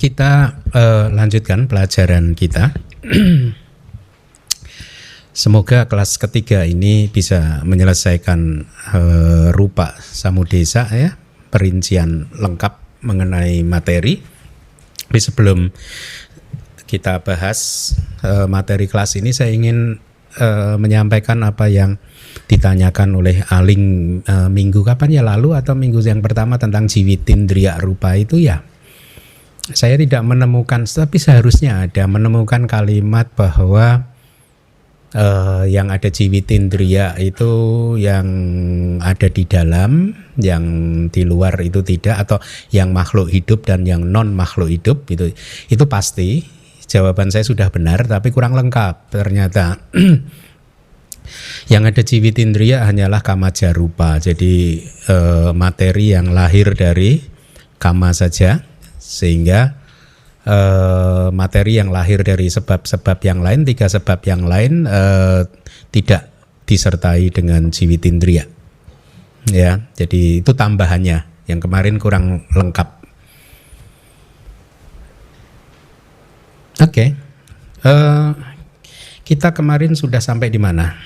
Kita lanjutkan pelajaran kita. Semoga kelas ketiga ini bisa menyelesaikan rupa samudesa ya, perincian lengkap mengenai materi. Tapi sebelum kita bahas materi kelas ini, saya ingin menyampaikan apa yang ditanyakan oleh Aling minggu kapan ya lalu atau minggu yang pertama tentang jiwitindriya rupa itu ya. Saya tidak menemukan, tapi seharusnya ada menemukan kalimat bahwa yang ada jiwitindriya itu yang ada di dalam, yang di luar itu tidak, atau yang makhluk hidup dan yang non makhluk hidup itu pasti. Jawaban saya sudah benar, tapi kurang lengkap ternyata. Yang ada jiwitindriya hanyalah kamaja rupa, jadi materi yang lahir dari kama saja, sehingga materi yang lahir dari sebab-sebab yang lain, tiga sebab yang lain tidak disertai dengan jiwitindriya. Ya, jadi itu tambahannya yang kemarin kurang lengkap. Oke, kita kemarin sudah sampai di mana?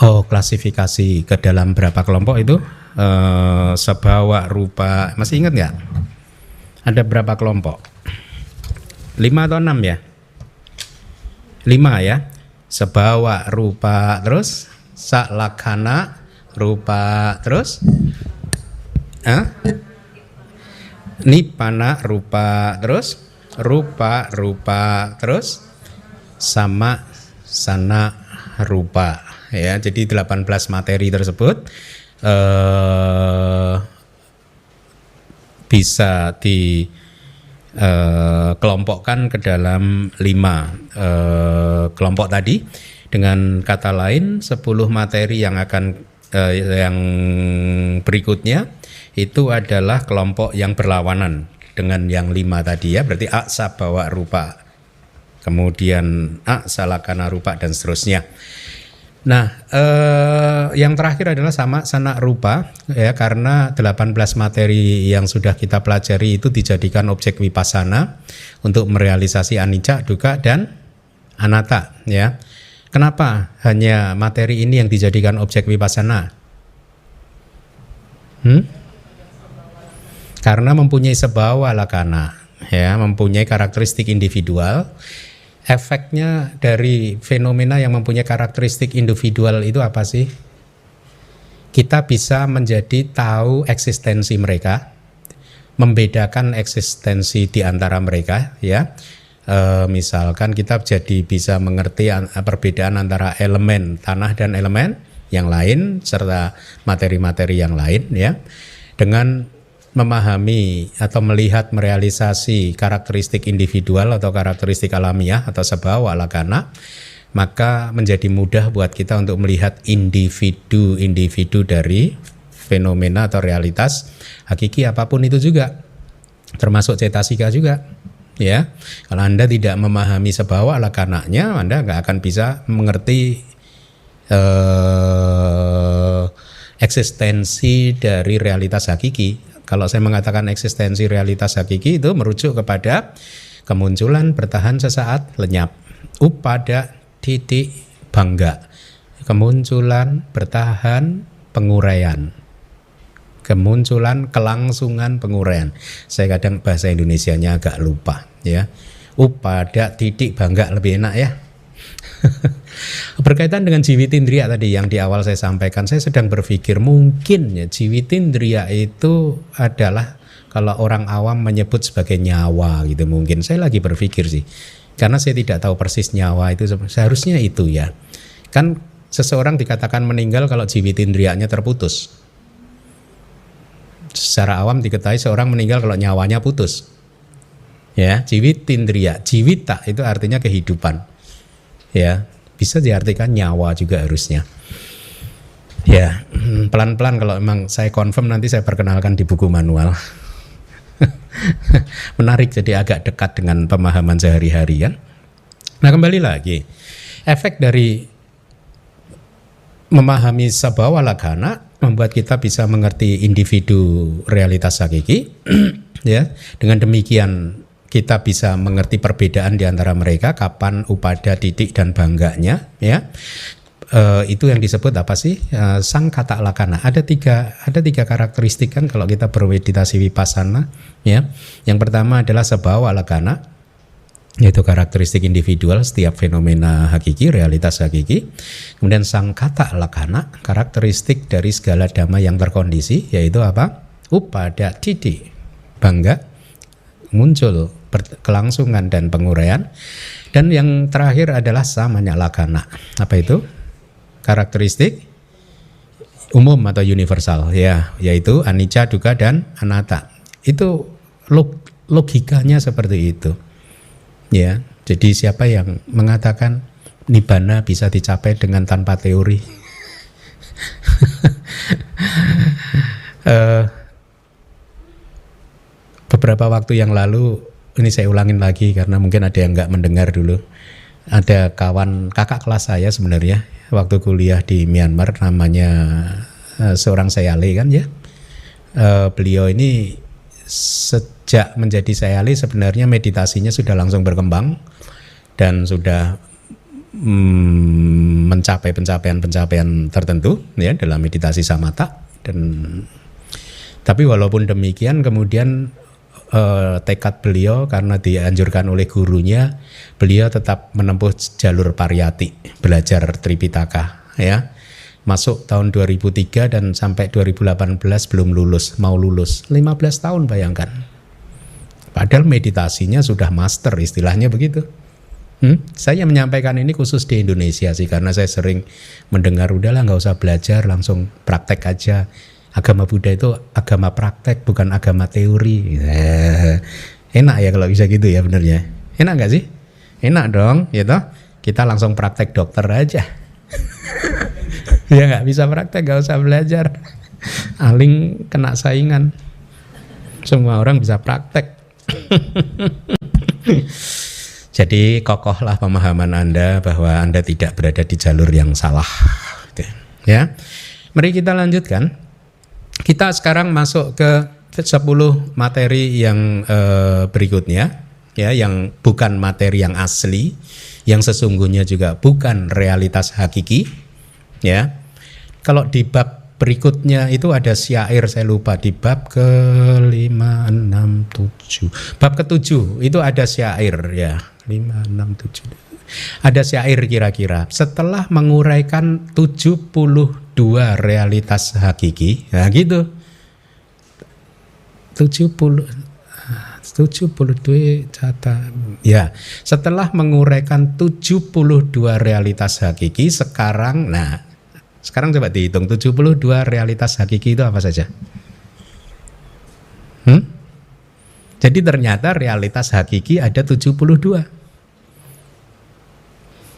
Oh, klasifikasi ke dalam berapa kelompok itu? Sabhawa rupa, masih ingat nggak? Ada berapa kelompok? 5 atau 6 ya? 5 ya. Sabhawa rupa, terus salakhana rupa, terus nibbana rupa, terus rupa, terus sama sana rupa ya. Jadi 18 materi tersebut bisa dikelompokkan ke dalam 5 kelompok tadi. Dengan kata lain, 10 materi yang akan yang berikutnya itu adalah kelompok yang berlawanan dengan yang 5 tadi ya, berarti sabhawa rupa, kemudian salakana rupa dan seterusnya. Nah, yang terakhir adalah sama sana rupa ya, karena 18 materi yang sudah kita pelajari itu dijadikan objek vipassana untuk merealisasi anicca, dukkha dan anatta ya. Kenapa hanya materi ini yang dijadikan objek vipassana? Karena mempunyai sabhawa lakkhana ya, mempunyai karakteristik individual. Efeknya dari fenomena yang mempunyai karakteristik individual itu apa sih? Kita bisa menjadi tahu eksistensi mereka, membedakan eksistensi di antara mereka ya. Misalkan kita jadi bisa mengerti perbedaan antara elemen tanah dan elemen yang lain serta materi-materi yang lain ya, dengan memahami atau melihat merealisasi karakteristik individual atau karakteristik alamiah atau sabhawa lakkhana, maka menjadi mudah buat kita untuk melihat individu-individu dari fenomena atau realitas hakiki apapun itu juga, termasuk cetasika juga ya. Kalau Anda tidak memahami sabhawa lakkhananya, Anda nggak akan bisa mengerti eksistensi dari realitas hakiki. Kalau saya mengatakan eksistensi realitas hakiki itu merujuk kepada kemunculan, bertahan sesaat, lenyap, upada, titik, bangga, kemunculan, bertahan, penguraian, kemunculan, kelangsungan, penguraian. Saya kadang bahasa Indonesianya agak lupa ya. Upada, titik, bangga lebih enak ya. Berkaitan dengan jiwitindriya tadi yang di awal saya sampaikan, saya sedang berpikir mungkin ya jiwitindriya itu adalah kalau orang awam menyebut sebagai nyawa gitu, mungkin. Saya lagi berpikir sih, karena saya tidak tahu persis nyawa itu seharusnya itu ya. Kan seseorang dikatakan meninggal kalau jiwitindriyanya terputus. Secara awam diketahui seorang meninggal kalau nyawanya putus. Ya, jiwitindriya, jiwita itu artinya kehidupan. Ya, bisa diartikan nyawa juga harusnya. Ya, pelan-pelan kalau memang saya confirm nanti saya perkenalkan di buku manual. Menarik, jadi agak dekat dengan pemahaman sehari-hari kan. Nah, kembali lagi, efek dari memahami sabhawa lakkhana membuat kita bisa mengerti individu realitas hakiki. Ya, dengan demikian kita bisa mengerti perbedaan di antara mereka, kapan, upada, didik, dan bangganya. Ya, itu yang disebut apa sih? Sang kata lakana. Ada tiga karakteristik kan kalau kita bermeditasi vipassana. Ya, yang pertama adalah sebawa lakana, yaitu karakteristik individual setiap fenomena hakiki, realitas hakiki. Kemudian sang kata lakana, karakteristik dari segala dhamma yang terkondisi, yaitu apa? Upada, didik, bangga, muncul kelangsungan dan penguraian. Dan yang terakhir adalah samanya lakana. Apa itu? Karakteristik umum atau universal, ya, yaitu anicca, dukkha, dan anatta. Itu logikanya seperti itu. Ya, jadi siapa yang mengatakan nibbana bisa dicapai dengan tanpa teori? Beberapa waktu yang lalu, ini saya ulangin lagi karena mungkin ada yang nggak mendengar dulu. Ada kawan kakak kelas saya sebenarnya waktu kuliah di Myanmar, namanya seorang sayali kan ya. Beliau ini sejak menjadi sayali sebenarnya meditasinya sudah langsung berkembang dan sudah mencapai pencapaian tertentu ya dalam meditasi samatha. Tapi walaupun demikian kemudian tekad beliau karena dianjurkan oleh gurunya, beliau tetap menempuh jalur pariyati, belajar Tripitaka ya. Masuk tahun 2003 dan sampai 2018 belum lulus, mau lulus 15 tahun bayangkan. Padahal meditasinya sudah master, istilahnya begitu. Saya menyampaikan ini khusus di Indonesia sih, karena saya sering mendengar udahlah nggak usah belajar, langsung praktek aja. Agama Buddha itu agama praktek, bukan agama teori. Enak ya kalau bisa gitu ya benernya. Enak nggak sih? Enak dong, gitu. Kita langsung praktek dokter aja. Ya nggak bisa praktek, nggak usah belajar. Aling kena saingan. Semua orang bisa praktek. Jadi kokohlah pemahaman Anda bahwa Anda tidak berada di jalur yang salah. Ya, mari kita lanjutkan. Kita sekarang masuk ke 10 materi yang berikutnya, ya, yang bukan materi yang asli, yang sesungguhnya juga bukan realitas hakiki, ya. Kalau di bab berikutnya itu ada syair, saya lupa di bab ke-5, 6, 7. Bab ke-7 itu ada syair ya, 5, 6, 7. Ada syair kira-kira setelah menguraikan 72 realitas hakiki. Nah gitu. 72 cata. Ya, setelah menguraikan 72 realitas hakiki sekarang coba dihitung 72 realitas hakiki itu apa saja? Jadi ternyata realitas hakiki ada 72.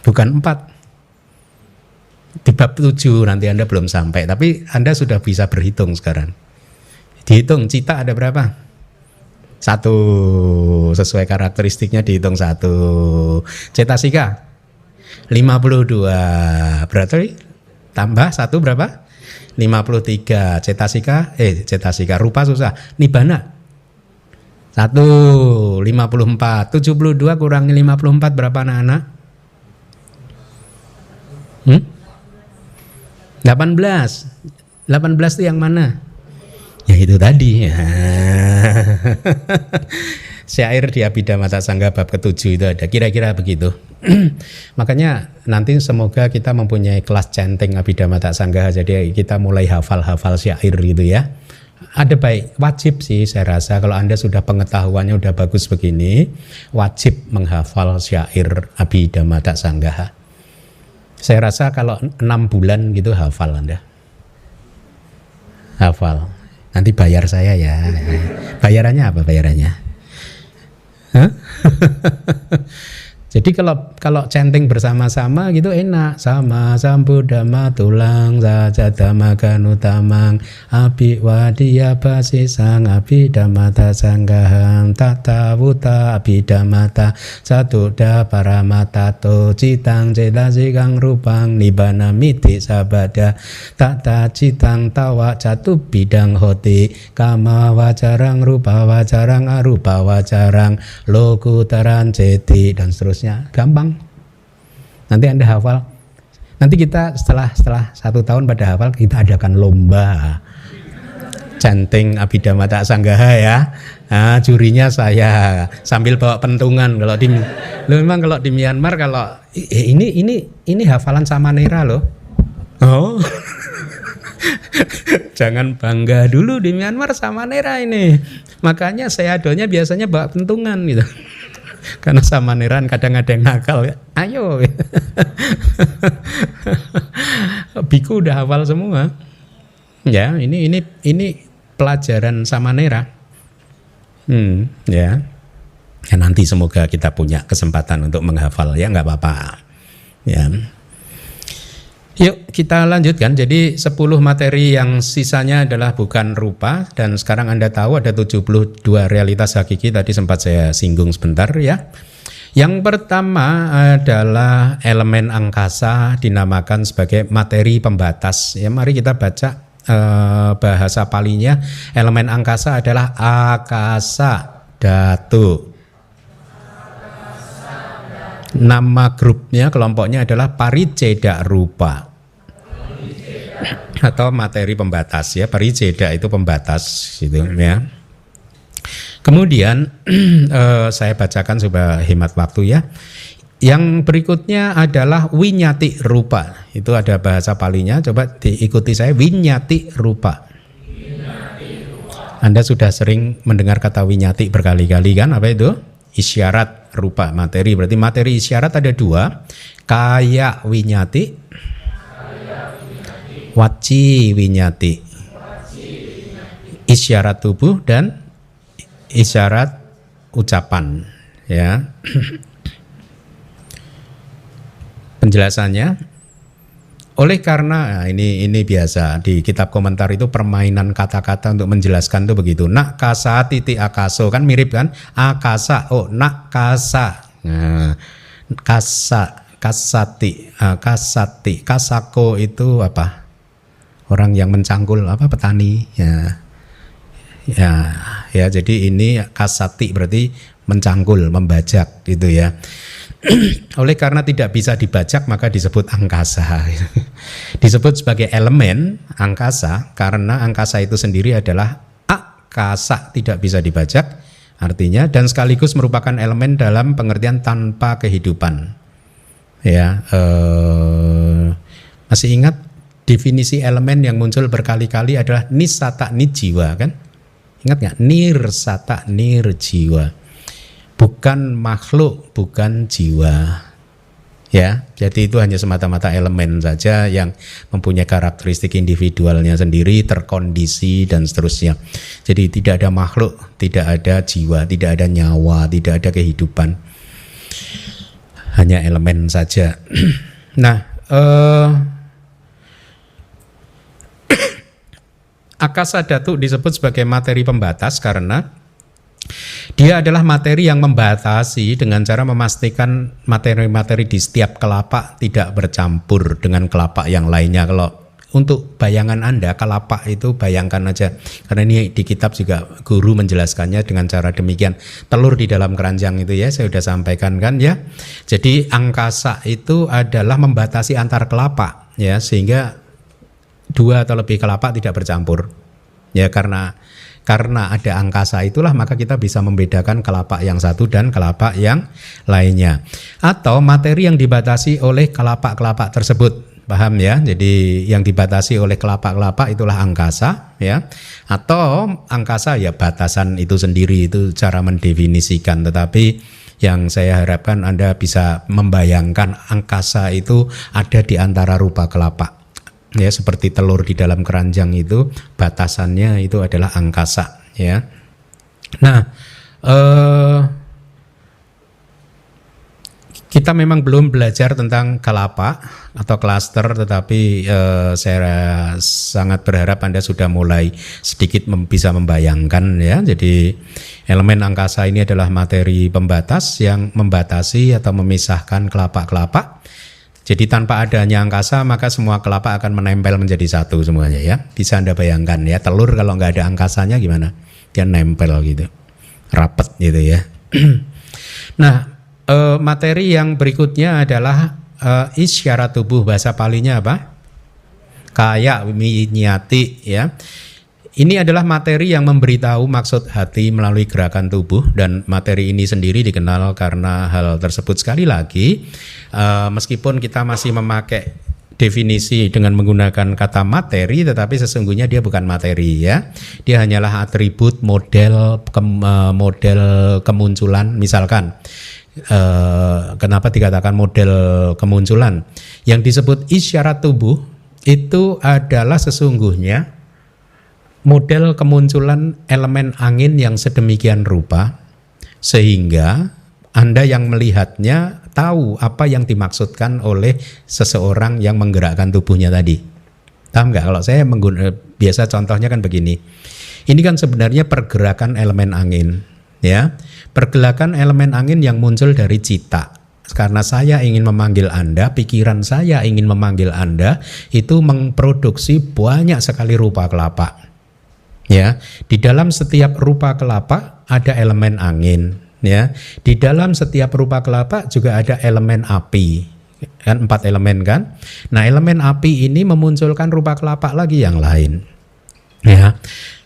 Bukan 4. Di bab 7 nanti Anda belum sampai, tapi Anda sudah bisa berhitung sekarang. Dihitung cita ada berapa? 1, sesuai karakteristiknya dihitung 1. Cetasika 52. Berarti tambah 1 berapa? 53. Cetasika rupa susah. Nibbana 1, 54. 72 kurangi 54 berapa anak-anak? 18 itu yang mana? Ya itu tadi. Syair di Abhidhamma Sangga bab ke-7 itu ada kira-kira begitu. Makanya nanti semoga kita mempunyai kelas chanting Abhidhamma Sangga, jadi kita mulai hafal-hafal syair gitu ya. Ada baik wajib sih saya rasa kalau Anda sudah pengetahuannya udah bagus begini, wajib menghafal syair Abhidhamma Sangga. Saya rasa kalau 6 bulan gitu hafal Anda. Hafal. Nanti bayar saya ya. Bayarannya apa bayarannya? Jadi kalau chanting bersama-sama gitu enak. Sama Sambuddhama tulang saja dhamma utamang abi wadiya basisang abi dhammata sanggahang tata wuta abi dhammata satuda paramatato citang cetasikang rupang nibbana miti sabada tata citang tawa catu bidang hoti kama wajarang rupa wajarang arupa wajarang lokutaran ceti dan seterusnya. Gampang. Nanti Anda hafal. Nanti kita setelah 1 tahun pada hafal, kita adakan lomba chanting Abhidhamma Sanggaha ya. Nah, jurinya saya sambil bawa pentungan. Memang kalau di Myanmar kalau ini hafalan Samanera loh. Oh. Jangan bangga dulu di Myanmar Samanera ini. Makanya seadonya biasanya bawa pentungan gitu. Karena Samaneran kadang ada yang nakal, ayo. Biku udah hafal semua. Ya, ini pelajaran Samanera. Ya. Ya nanti semoga kita punya kesempatan untuk menghafal ya, nggak apa-apa. Ya. Yuk kita lanjutkan. Jadi 10 materi yang sisanya adalah bukan rupa. Dan sekarang Anda tahu ada 72 realitas hakiki. Tadi sempat saya singgung sebentar ya. Yang pertama adalah elemen angkasa dinamakan sebagai materi pembatas. Ya, mari kita baca bahasa palinya. Elemen angkasa adalah akasa dhatu. Nama grupnya, kelompoknya adalah pariceda rupa. Atau materi pembatas ya, pariceda itu pembatas gitu ya. Kemudian saya bacakan supaya hemat waktu ya. Yang berikutnya adalah winyati rupa. Itu ada bahasa palinya, coba diikuti saya, winyati rupa. Anda sudah sering mendengar kata winyati berkali-kali kan? Apa itu? Isyarat rupa materi. Berarti materi isyarat ada 2, kaya winyati, waci winyati, isyarat tubuh dan isyarat ucapan ya. Penjelasannya, oleh karena ini biasa di kitab komentar itu permainan kata-kata untuk menjelaskan itu begitu. Nak kasa titik akaso kan mirip kan? Akasa, oh nak kasa. Nah, kasati, kasako itu apa? Orang yang mencangkul apa, petani ya. Jadi ini kasati berarti mencangkul, membajak gitu ya. Oleh karena tidak bisa dibajak maka disebut angkasa. Disebut sebagai elemen angkasa karena angkasa itu sendiri adalah akasa, tidak bisa dibajak artinya, dan sekaligus merupakan elemen dalam pengertian tanpa kehidupan. Ya, masih ingat definisi elemen yang muncul berkali-kali adalah nisata nijiwa kan? Ingat nggak? Nirsata nirjiwa. Bukan makhluk, bukan jiwa. Ya, jadi itu hanya semata-mata elemen saja yang mempunyai karakteristik individualnya sendiri, terkondisi dan seterusnya. Jadi tidak ada makhluk, tidak ada jiwa, tidak ada nyawa, tidak ada kehidupan. Hanya elemen saja. Nah, akasa dhatu disebut sebagai materi pembatas karena dia adalah materi yang membatasi dengan cara memastikan materi-materi di setiap kelapa tidak bercampur dengan kelapa yang lainnya. Kalau untuk bayangan Anda, kelapa itu bayangkan aja, karena ini di kitab juga guru menjelaskannya dengan cara demikian. Telur di dalam keranjang itu ya, saya sudah sampaikan kan ya. Jadi angkasa itu adalah membatasi antar kelapa ya, sehingga 2 atau lebih kelapa tidak bercampur ya, karena ada angkasa itulah maka kita bisa membedakan kelapa yang satu dan kelapa yang lainnya. Atau materi yang dibatasi oleh kelapa-kelapa tersebut, paham ya? Jadi yang dibatasi oleh kelapa-kelapa itulah angkasa ya. Atau angkasa ya batasan itu sendiri, itu cara mendefinisikan. Tetapi yang saya harapkan Anda bisa membayangkan angkasa itu ada di antara rupa kelapa. Ya, seperti telur di dalam keranjang itu batasannya itu adalah angkasa ya. Nah, Kita memang belum belajar tentang kelapa atau klaster, tetapi saya sangat berharap Anda sudah mulai sedikit bisa membayangkan ya. Jadi elemen angkasa ini adalah materi pembatas yang membatasi atau memisahkan kelapa-kelapa. Jadi tanpa adanya angkasa maka semua kelapa akan menempel menjadi satu semuanya ya. Bisa Anda bayangkan ya, telur kalau nggak ada angkasanya gimana? Dia nempel gitu, rapet gitu ya. Nah, materi yang berikutnya adalah isyarat tubuh, bahasa Palinya apa? Kaya winyati ya. Ini adalah materi yang memberitahu maksud hati melalui gerakan tubuh, dan materi ini sendiri dikenal karena hal tersebut. Sekali lagi, meskipun kita masih memakai definisi dengan menggunakan kata materi, tetapi sesungguhnya dia bukan materi ya. Dia hanyalah atribut model kemunculan. Misalkan kenapa dikatakan model kemunculan? Yang disebut isyarat tubuh itu adalah sesungguhnya model kemunculan elemen angin yang sedemikian rupa sehingga Anda yang melihatnya tahu apa yang dimaksudkan oleh seseorang yang menggerakkan tubuhnya tadi. Paham nggak? Kalau saya biasa contohnya kan begini. Ini kan sebenarnya pergerakan elemen angin, ya. Pergerakan elemen angin yang muncul dari cita. Karena saya ingin memanggil Anda, pikiran saya ingin memanggil Anda, itu memproduksi banyak sekali rupa kelapa. Ya, di dalam setiap rupa kelapa ada elemen angin, ya. Di dalam setiap rupa kelapa juga ada elemen api. Kan 4 elemen kan? Nah, elemen api ini memunculkan rupa kelapa lagi yang lain. Ya.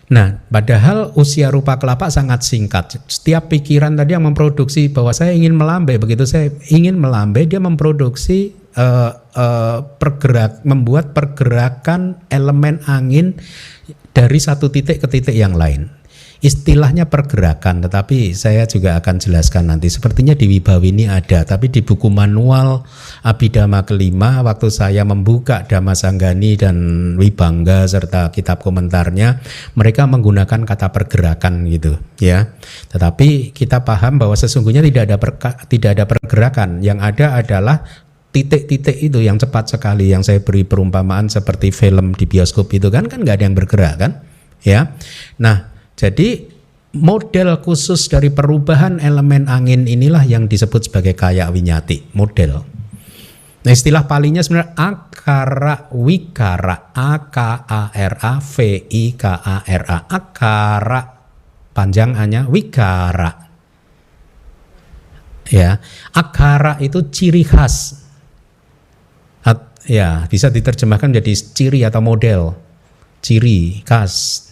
Nah, padahal usia rupa kelapa sangat singkat. Setiap pikiran tadi yang memproduksi bahwa saya ingin melambai, begitu saya ingin melambai, dia memproduksi membuat pergerakan elemen angin dari satu titik ke titik yang lain. Istilahnya pergerakan, tetapi saya juga akan jelaskan nanti. Sepertinya di Wibawini ada, tapi di buku manual Abhidhamma kelima waktu saya membuka Dhamma Sanggani dan Wibangga serta kitab komentarnya, mereka menggunakan kata pergerakan gitu, ya. Tetapi kita paham bahwa sesungguhnya tidak ada pergerakan, yang ada adalah titik-titik itu yang cepat sekali, yang saya beri perumpamaan seperti film di bioskop itu kan nggak ada yang bergerak kan, ya. Nah, jadi model khusus dari perubahan elemen angin inilah yang disebut sebagai kaya winyati, model. Nah, istilah palinya sebenarnya akara wikara, akara, akara panjangannya wikara. Ya, akara itu ciri khas. Ya, bisa diterjemahkan menjadi ciri atau model, ciri khas.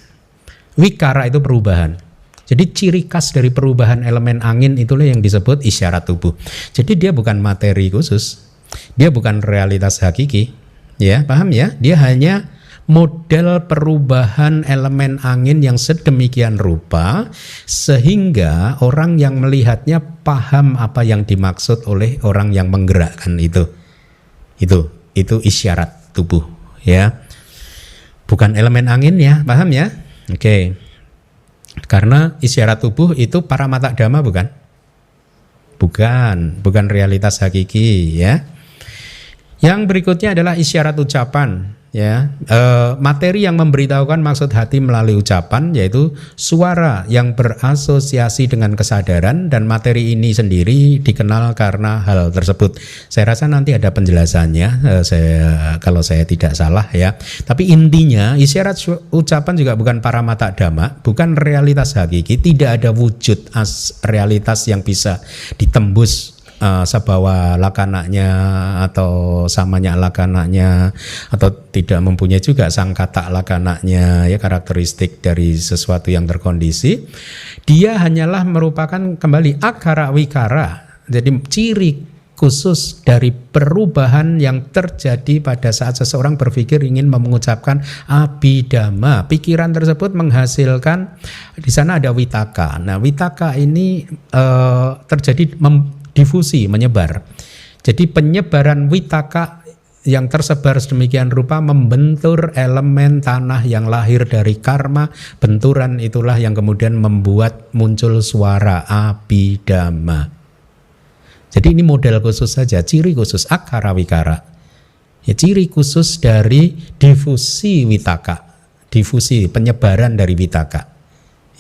Wikara itu perubahan. Jadi ciri khas dari perubahan elemen angin itulah yang disebut isyarat tubuh. Jadi dia bukan materi khusus, dia bukan realitas hakiki, ya paham ya? Dia hanya model perubahan elemen angin yang sedemikian rupa sehingga orang yang melihatnya paham apa yang dimaksud oleh orang yang menggerakkan itu. Itu isyarat tubuh, ya. Bukan elemen angin ya, paham ya? Oke. Karena isyarat tubuh itu paramata dhamma bukan? Bukan realitas hakiki ya. Yang berikutnya adalah isyarat ucapan ya. Materi yang memberitahukan maksud hati melalui ucapan yaitu suara yang berasosiasi dengan kesadaran, dan materi ini sendiri dikenal karena hal tersebut. Saya rasa nanti ada penjelasannya kalau saya tidak salah ya. Tapi intinya isyarat ucapan juga bukan paramata dhamma, bukan realitas hakiki, tidak ada wujud realitas yang bisa ditembus sabawa lakananya atau samanya lakananya, atau tidak mempunyai juga sangkata lakananya ya, karakteristik dari sesuatu yang terkondisi. Dia hanyalah merupakan kembali akara wikara, jadi ciri khusus dari perubahan yang terjadi pada saat seseorang berpikir ingin mengucapkan abhidhamma. Pikiran tersebut menghasilkan, di sana ada witaka. Nah, witaka ini terjadi difusi, menyebar. Jadi penyebaran witaka yang tersebar sedemikian rupa membentur elemen tanah yang lahir dari karma. Benturan itulah yang kemudian membuat muncul suara abhidhamma. Jadi ini model khusus saja, ciri khusus akara wikara. Ya, ciri khusus dari difusi witaka, difusi penyebaran dari witaka.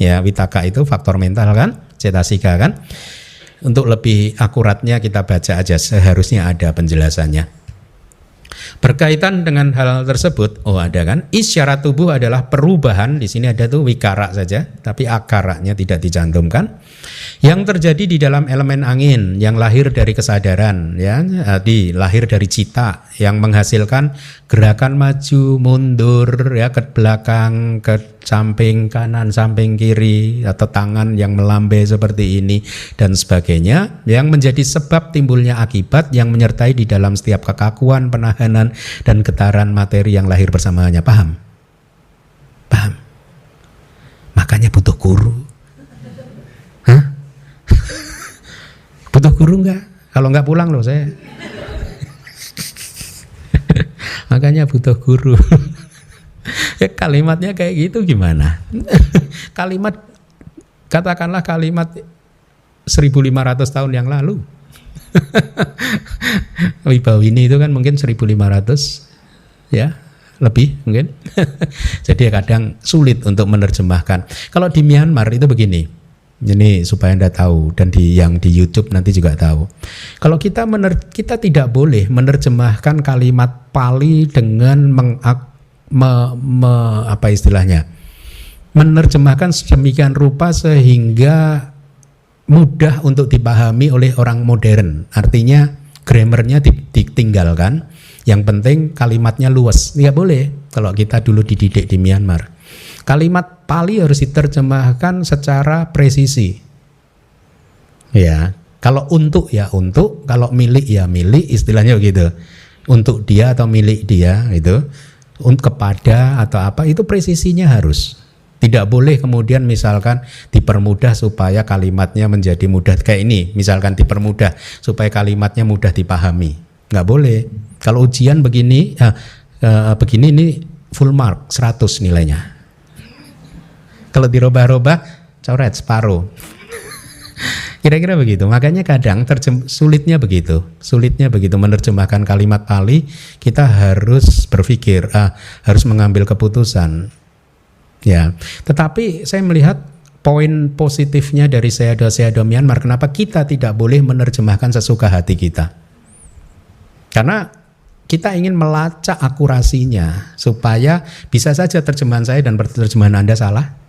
Ya, witaka itu faktor mental kan, cetasika kan. Untuk lebih akuratnya kita baca aja, seharusnya ada penjelasannya. Berkaitan dengan hal tersebut, ada kan? Isyarat tubuh adalah perubahan, di sini ada tuh wikara saja, tapi akaranya tidak dicantumkan. Yang terjadi di dalam elemen angin yang lahir dari kesadaran, ya, lahir dari cita yang menghasilkan gerakan maju mundur, ya, ke belakang, ke samping kanan, samping kiri, atau tangan yang melambai seperti ini dan sebagainya, yang menjadi sebab timbulnya akibat yang menyertai di dalam setiap kekakuan, penahanan dan getaran materi yang lahir bersamanya. Paham? Paham? Makanya butuh guru. Hah? Butuh guru enggak? Kalau enggak pulang loh saya. Makanya butuh guru. Ya, kalimatnya kayak gitu gimana? Kalimat, katakanlah kalimat 1500 tahun yang lalu. Wibawini itu kan mungkin 1500, ya, lebih mungkin. Jadi kadang sulit untuk menerjemahkan. Kalau di Myanmar itu begini. Ini supaya Anda tahu, dan yang di YouTube nanti juga tahu. Kalau kita tidak boleh menerjemahkan kalimat Pali dengan apa istilahnya? Menerjemahkan sedemikian rupa sehingga mudah untuk dipahami oleh orang modern. Artinya grammarnya ditinggalkan. Yang penting kalimatnya luas. Nggak boleh kalau kita dulu dididik di Myanmar. Kalimat Pali harus diterjemahkan secara presisi. Ya, kalau untuk ya untuk, kalau milik ya milik, istilahnya begitu. Untuk dia atau milik dia itu, untuk kepada atau apa, itu presisinya harus. Tidak boleh kemudian misalkan dipermudah supaya kalimatnya menjadi mudah kayak ini, misalkan dipermudah supaya kalimatnya mudah dipahami. Nggak boleh. Kalau ujian begini, begini ini full mark 100 nilainya. Kalau dirubah-rubah, coret separuh. Kira-kira begitu. Makanya kadang sulitnya begitu menerjemahkan kalimat Pali. Kita harus berpikir, harus mengambil keputusan. Ya, tetapi saya melihat poin positifnya dari Sayadaw Myanmar. Kenapa kita tidak boleh menerjemahkan sesuka hati kita? Karena kita ingin melacak akurasinya supaya bisa saja terjemahan saya dan terjemahan Anda salah.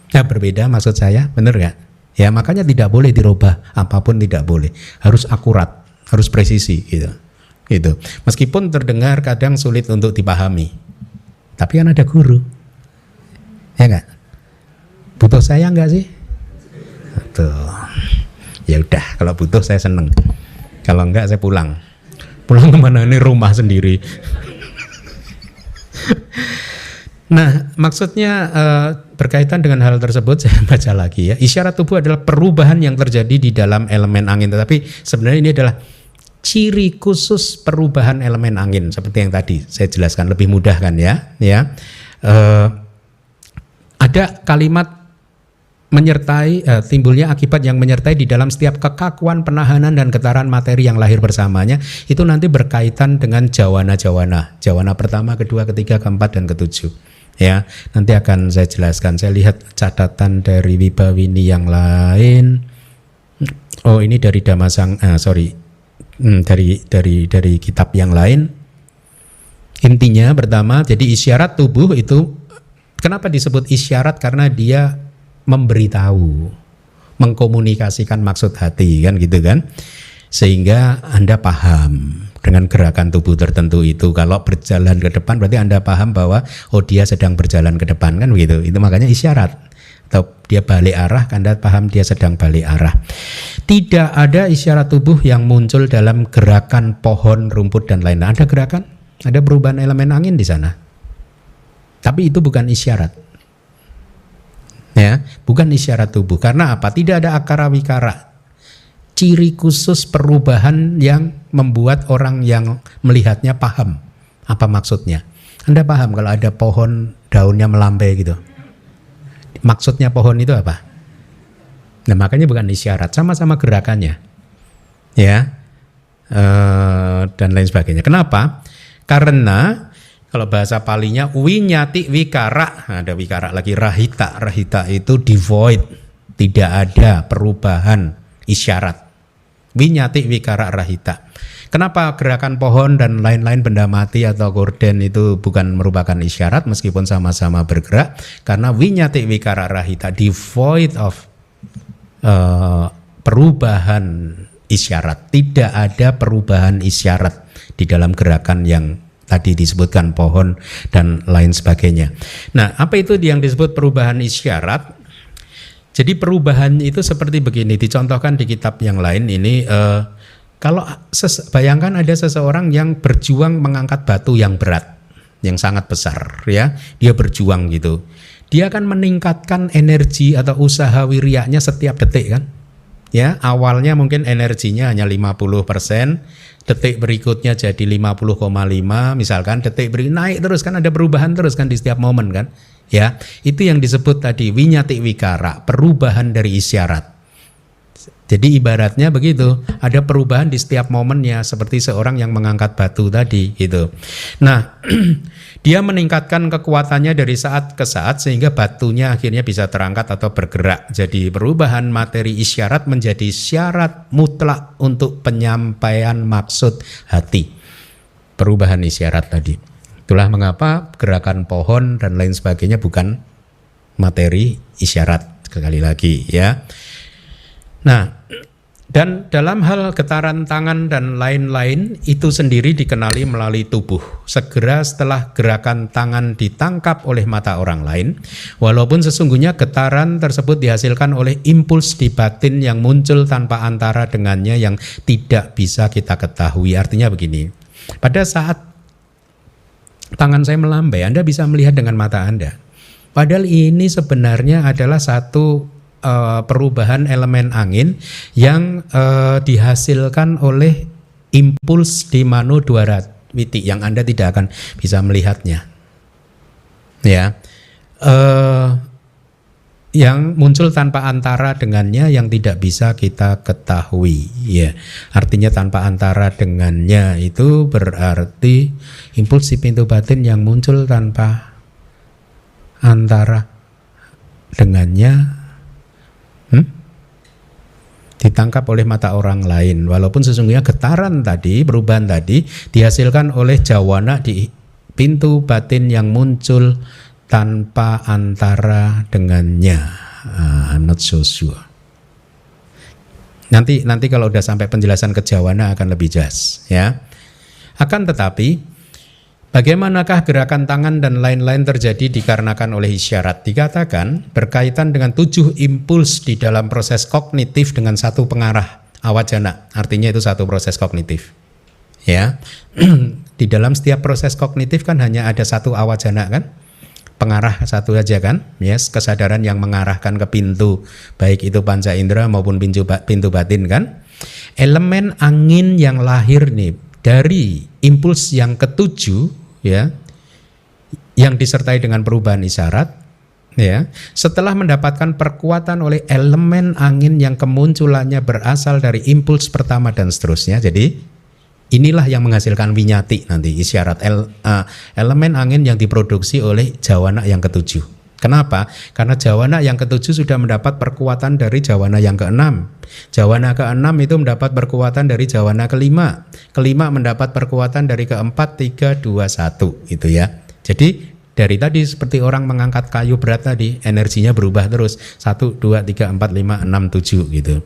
Ya, berbeda maksud saya, benar nggak? Ya, makanya tidak boleh dirubah, apapun tidak boleh, harus akurat, harus presisi gitu. Gitu. Meskipun terdengar kadang sulit untuk dipahami, tapi kan ada guru, ya nggak? Butuh saya nggak sih? Tuh, ya udah, kalau butuh saya seneng, kalau enggak saya pulang kemana, ini rumah sendiri. Nah, maksudnya berkaitan dengan hal tersebut saya baca lagi ya. Isyarat tubuh adalah perubahan yang terjadi di dalam elemen angin, tetapi sebenarnya ini adalah ciri khusus perubahan elemen angin seperti yang tadi saya jelaskan, lebih mudah kan ya. Ya, ada kalimat menyertai timbulnya akibat yang menyertai di dalam setiap kekakuan, penahanan dan getaran materi yang lahir bersamanya. Itu nanti berkaitan dengan jawana pertama, kedua, ketiga, keempat dan ketujuh. Ya, nanti akan saya jelaskan. Saya lihat catatan dari Wibawini yang lain. Oh, ini dari Damasang, dari kitab yang lain. Intinya pertama, jadi isyarat tubuh itu kenapa disebut isyarat? Karena dia memberitahu, mengkomunikasikan maksud hati, kan gitu kan, sehingga Anda paham dengan gerakan tubuh tertentu itu. Kalau berjalan ke depan berarti Anda paham bahwa oh dia sedang berjalan ke depan, kan begitu. Itu makanya isyarat. Atau dia balik arah, Anda paham dia sedang balik arah. Tidak ada isyarat tubuh yang muncul dalam gerakan pohon, rumput dan lain-lain. Ada gerakan, ada perubahan elemen angin di sana, tapi itu bukan isyarat. Ya, bukan isyarat tubuh. Karena apa? Tidak ada akara wikara, ciri khusus perubahan yang membuat orang yang melihatnya paham apa maksudnya. Anda paham kalau ada pohon daunnya melambai gitu, maksudnya pohon itu apa? Nah, makanya bukan isyarat, sama-sama gerakannya. ya, dan lain sebagainya. Kenapa? Karena kalau bahasa Palinya winyati wikara, ada wikara lagi, rahita. Rahita itu devoid, tidak ada perubahan isyarat. Winyati wikara rahita. Kenapa gerakan pohon dan lain-lain benda mati atau gorden itu bukan merupakan isyarat meskipun sama-sama bergerak? Karena winyati wikara rahita, devoid of perubahan isyarat. Tidak ada perubahan isyarat di dalam gerakan yang tadi disebutkan pohon dan lain sebagainya. Nah, apa itu yang disebut perubahan isyarat? Jadi perubahan itu seperti begini, dicontohkan di kitab yang lain ini. Kalau bayangkan ada seseorang yang berjuang mengangkat batu yang berat, yang sangat besar, ya, dia berjuang gitu. Dia akan meningkatkan energi atau usaha wirianya setiap detik kan? Ya, awalnya mungkin energinya hanya 50%, detik berikutnya jadi 50,5, misalkan detik naik terus kan, ada perubahan terus kan di setiap momen kan? Ya, itu yang disebut tadi winyati wikara, perubahan dari isyarat. Jadi ibaratnya begitu, ada perubahan di setiap momennya seperti seorang yang mengangkat batu tadi gitu. Nah, dia meningkatkan kekuatannya dari saat ke saat sehingga batunya akhirnya bisa terangkat atau bergerak. Jadi perubahan materi isyarat menjadi syarat mutlak untuk penyampaian maksud hati. Perubahan isyarat tadi. Itulah mengapa gerakan pohon dan lain sebagainya bukan materi isyarat, sekali lagi ya. Nah, dan dalam hal getaran tangan dan lain-lain itu sendiri dikenali melalui tubuh. Segera setelah gerakan tangan ditangkap oleh mata orang lain, walaupun sesungguhnya getaran tersebut dihasilkan oleh impuls di batin yang muncul tanpa antara dengannya yang tidak bisa kita ketahui. Artinya begini, pada saat tangan saya melambai, Anda bisa melihat dengan mata Anda. Padahal ini sebenarnya adalah satu perubahan elemen angin yang dihasilkan oleh impuls di mano dwarawiti yang Anda tidak akan bisa melihatnya, ya, yang muncul tanpa antara dengannya yang tidak bisa kita ketahui, ya. Artinya tanpa antara dengannya itu berarti impuls di pintu batin yang muncul tanpa antara dengannya ditangkap oleh mata orang lain, walaupun sesungguhnya getaran tadi, perubahan tadi dihasilkan oleh jawana di pintu batin yang muncul tanpa antara dengannya. I'm not so sure. Nanti kalau udah sampai penjelasan kejawana akan lebih jelas, ya. Akan tetapi bagaimanakah gerakan tangan dan lain-lain terjadi dikarenakan oleh isyarat? Dikatakan berkaitan dengan 7 impuls di dalam proses kognitif dengan satu pengarah awajana. Artinya itu satu proses kognitif. Ya. Di dalam setiap proses kognitif kan hanya ada satu awajana kan? Pengarah satu aja kan? Yes, kesadaran yang mengarahkan ke pintu, baik itu panca indera maupun pintu batin kan? Elemen angin yang lahir nih dari impuls yang ketujuh, ya, yang disertai dengan perubahan isyarat, ya, setelah mendapatkan perkuatan oleh elemen angin yang kemunculannya berasal dari impuls pertama dan seterusnya. Jadi inilah yang menghasilkan winyati nanti isyarat, elemen angin yang diproduksi oleh jawana yang ketujuh. Kenapa? Karena jawana yang ketujuh sudah mendapat perkuatan dari jawana yang keenam. Jawana keenam itu mendapat perkuatan dari jawana kelima. Kelima mendapat perkuatan dari keempat, 3, 2, 1 gitu ya. Jadi dari tadi seperti orang mengangkat kayu berat tadi, energinya berubah terus 1, 2, 3, 4, 5, 6, 7 gitu.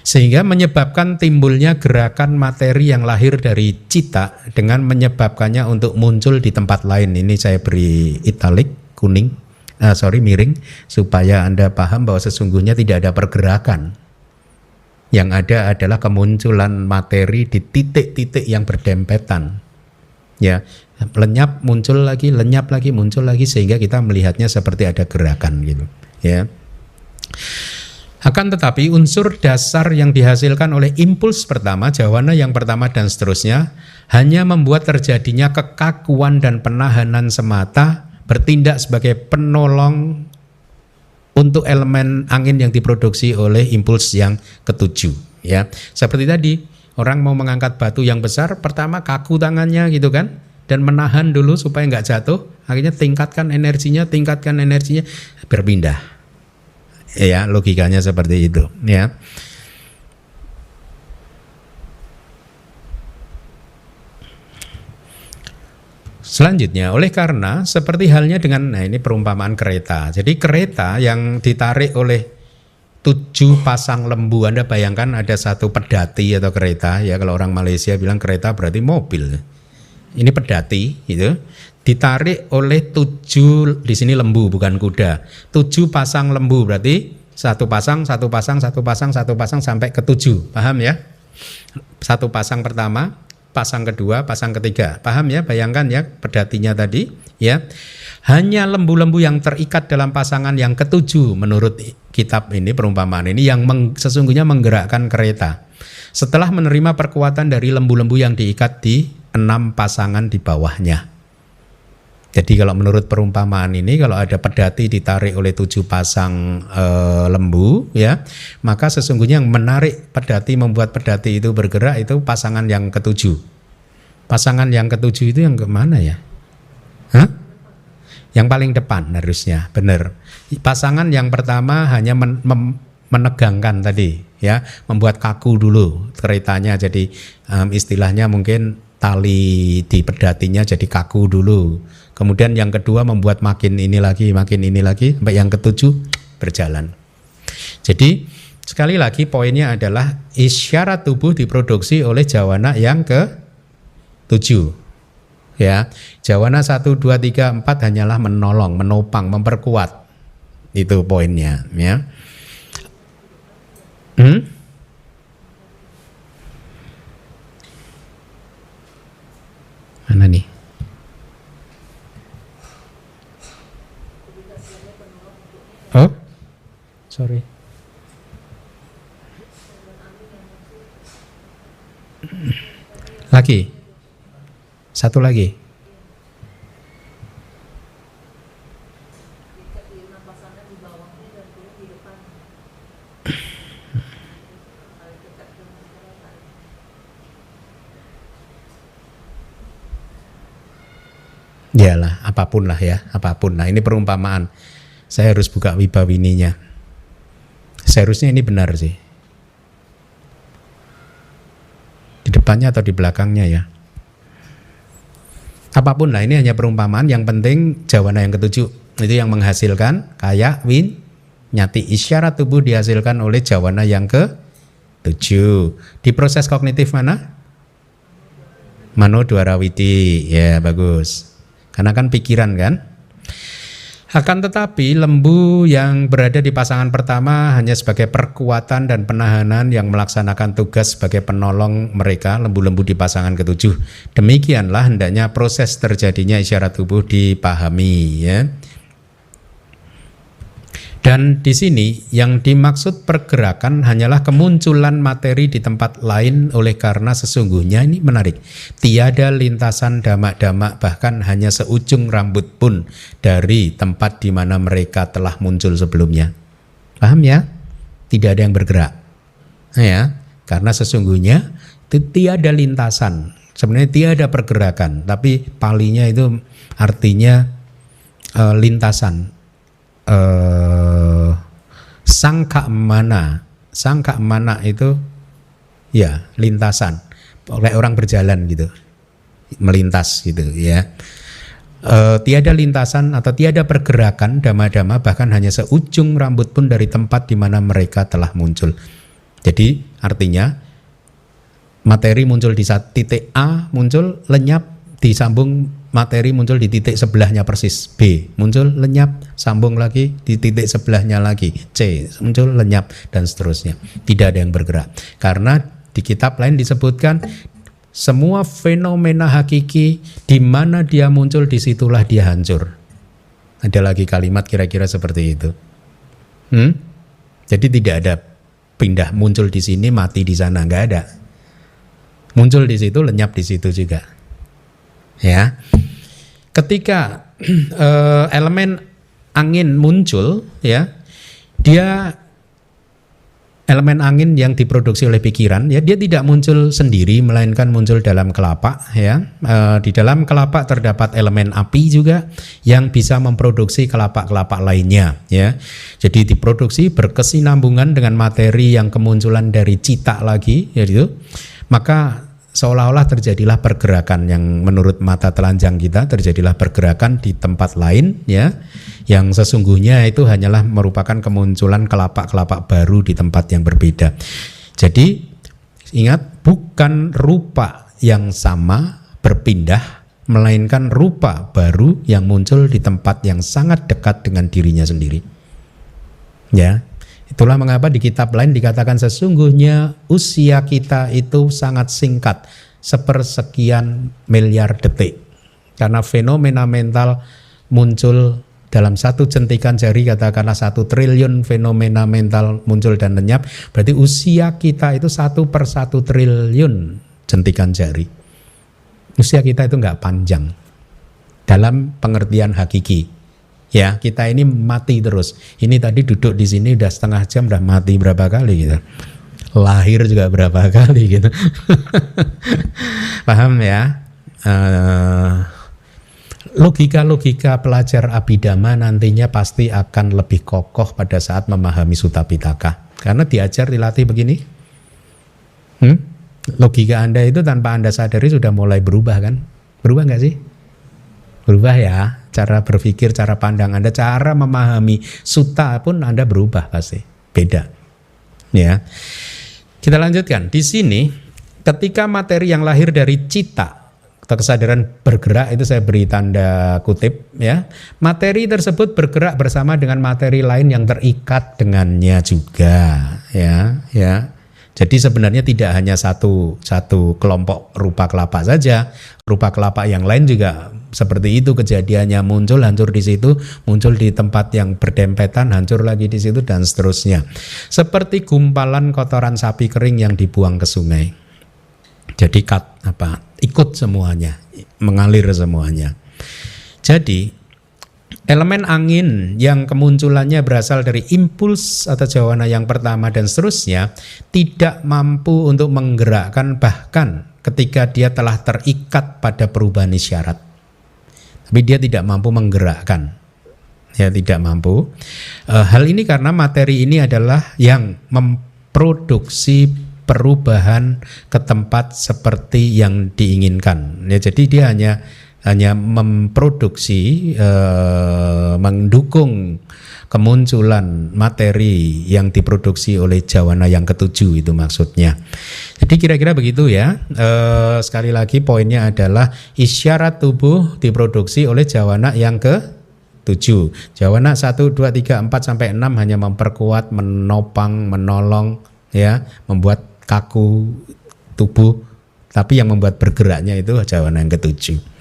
Sehingga menyebabkan timbulnya gerakan materi yang lahir dari cita dengan menyebabkannya untuk muncul di tempat lain. Ini saya beri italik kuning. Miring supaya Anda paham bahwa sesungguhnya tidak ada pergerakan. Yang ada adalah kemunculan materi di titik-titik yang berdempetan. Ya, lenyap muncul lagi, lenyap lagi muncul lagi sehingga kita melihatnya seperti ada gerakan gitu, ya. Akan tetapi unsur dasar yang dihasilkan oleh impuls pertama, jawana yang pertama dan seterusnya hanya membuat terjadinya kekakuan dan penahanan semata, bertindak sebagai penolong untuk elemen angin yang diproduksi oleh impuls yang ketujuh, ya. Seperti tadi, orang mau mengangkat batu yang besar, pertama kaku tangannya gitu kan, dan menahan dulu supaya nggak jatuh. Akhirnya tingkatkan energinya, berpindah. Ya, logikanya seperti itu, ya. Selanjutnya, oleh karena seperti halnya dengan, nah ini perumpamaan kereta. Jadi kereta yang ditarik oleh 7 pasang lembu, Anda bayangkan ada satu pedati atau kereta, ya kalau orang Malaysia bilang kereta berarti mobil. Ini pedati, gitu. Ditarik oleh 7, di sini lembu bukan kuda. 7 pasang lembu berarti satu pasang sampai ke 7. Paham ya? Satu pasang pertama, pasang kedua, pasang ketiga. Paham ya? Bayangkan ya pedatinya tadi, ya. Hanya lembu-lembu yang terikat dalam pasangan yang ketujuh menurut kitab ini, perumpamaan ini yang sesungguhnya menggerakkan kereta. Setelah menerima perkuatan dari lembu-lembu yang diikat di 6 pasangan di bawahnya. Jadi kalau menurut perumpamaan ini, kalau ada pedati ditarik oleh 7 pasang lembu, ya, maka sesungguhnya yang menarik pedati, membuat pedati itu bergerak itu pasangan yang ketujuh. Pasangan yang ketujuh itu yang kemana ya? Hah? Yang paling depan harusnya, benar. Pasangan yang pertama hanya menegangkan tadi, ya, membuat kaku dulu keretanya. Jadi istilahnya mungkin tali di pedatinya jadi kaku dulu. Kemudian yang kedua membuat makin ini lagi, sampai yang ketujuh berjalan. Jadi sekali lagi poinnya adalah isyarat tubuh diproduksi oleh jawana yang ke-7. Ya, jawana 1, 2, 3, 4 hanyalah menolong, menopang, memperkuat. Itu poinnya, ya. Mana nih? Oh, sorry. Lagi. Satu lagi. Iyalah, apapun lah ya, apapun. Nah ini perumpamaan. Saya harus buka wibawininya. Seharusnya ini benar sih. Di depannya atau di belakangnya ya. Apapun lah, ini hanya perumpamaan. Yang penting jawana yang ke-7 itu yang menghasilkan kaya nyati. Isyarat tubuh dihasilkan oleh jawana yang ke-7. Di proses kognitif mana? Mano Dwarawiti. Ya, bagus. Karena kan pikiran kan. Akan tetapi lembu yang berada di pasangan pertama hanya sebagai perkuatan dan penahanan yang melaksanakan tugas sebagai penolong mereka, lembu-lembu di pasangan ke-7. Demikianlah hendaknya proses terjadinya isyarat tubuh dipahami, ya. Dan di sini yang dimaksud pergerakan hanyalah kemunculan materi di tempat lain, oleh karena sesungguhnya ini menarik. Tiada lintasan damak-damak bahkan hanya seujung rambut pun dari tempat di mana mereka telah muncul sebelumnya. Paham ya? Tidak ada yang bergerak. Ya, karena sesungguhnya itu tiada lintasan. Sebenarnya tiada pergerakan, tapi palinya itu artinya lintasan. Sangka mana itu ya lintasan, kayak orang berjalan gitu, melintas gitu ya. Tiada lintasan atau tiada pergerakan dama-dama bahkan hanya seujung rambut pun dari tempat di mana mereka telah muncul. Jadi artinya materi muncul di titik A, muncul lenyap, disambung materi muncul di titik sebelahnya persis, B muncul lenyap, sambung lagi di titik sebelahnya lagi, C muncul lenyap, dan seterusnya. Tidak ada yang bergerak. Karena di kitab lain disebutkan semua fenomena hakiki di mana dia muncul disitulah dia hancur. Ada lagi kalimat kira-kira seperti itu. Jadi tidak ada pindah, muncul di sini mati di sana, nggak ada. Muncul di situ lenyap di situ juga. Ya, ketika elemen angin muncul, ya, dia elemen angin yang diproduksi oleh pikiran, ya dia tidak muncul sendiri melainkan muncul dalam kelapak, ya. Di dalam kelapak terdapat elemen api juga yang bisa memproduksi kelapak-kelapak lainnya, ya. Jadi diproduksi berkesinambungan dengan materi yang kemunculan dari cita lagi, ya gitu. Maka seolah-olah terjadilah pergerakan yang menurut mata telanjang kita, terjadilah pergerakan di tempat lain, ya, yang sesungguhnya itu hanyalah merupakan kemunculan kelapak-kelapak baru di tempat yang berbeda. Jadi ingat, bukan rupa yang sama berpindah, melainkan rupa baru yang muncul di tempat yang sangat dekat dengan dirinya sendiri, ya. Itulah mengapa di kitab lain dikatakan sesungguhnya usia kita itu sangat singkat, sepersekian miliar detik. Karena fenomena mental muncul dalam satu jentikan jari, katakanlah 1 triliun fenomena mental muncul dan lenyap. Berarti usia kita itu 1/1 triliun jentikan jari. Usia kita itu enggak panjang dalam pengertian hakiki. Ya, kita ini mati terus. Ini tadi duduk di sini udah setengah jam, udah mati berapa kali gitu. Lahir juga berapa kali gitu. Paham ya? Logika-logika pelajar Abhidhamma nantinya pasti akan lebih kokoh pada saat memahami Sutta Pitaka. Karena diajar, dilatih begini. Logika Anda itu tanpa Anda sadari sudah mulai berubah kan? Berubah nggak sih? Berubah ya, cara berpikir, cara pandang Anda, cara memahami sutta pun Anda berubah pasti, beda. Ya, kita lanjutkan. Di sini, ketika materi yang lahir dari cita atau kesadaran bergerak, itu saya beri tanda kutip, ya. Materi tersebut bergerak bersama dengan materi lain yang terikat dengannya juga, ya. Jadi sebenarnya tidak hanya satu kelompok rupa kelapa saja, rupa kelapa yang lain juga seperti itu kejadiannya, muncul, hancur di situ, muncul di tempat yang berdempetan, hancur lagi di situ, dan seterusnya. Seperti gumpalan kotoran sapi kering yang dibuang ke sungai. Jadi ikut semuanya, mengalir semuanya. Jadi elemen angin yang kemunculannya berasal dari impuls atau jawana yang pertama dan seterusnya tidak mampu untuk menggerakkan bahkan ketika dia telah terikat pada perubahan isyarat. Tapi dia tidak mampu menggerakkan. Ya, tidak mampu. Hal ini karena materi ini adalah yang memproduksi perubahan ke tempat seperti yang diinginkan. Ya, jadi dia hanya memproduksi, mendukung kemunculan materi yang diproduksi oleh jawana yang ketujuh, itu maksudnya. Jadi kira-kira begitu ya. Sekali lagi poinnya adalah isyarat tubuh diproduksi oleh jawana yang ke-7. Jawana 1, 2, 3, 4 sampai 6 hanya memperkuat, menopang, menolong, ya, membuat kaku tubuh. Tapi yang membuat bergeraknya itu jawana yang ke-7.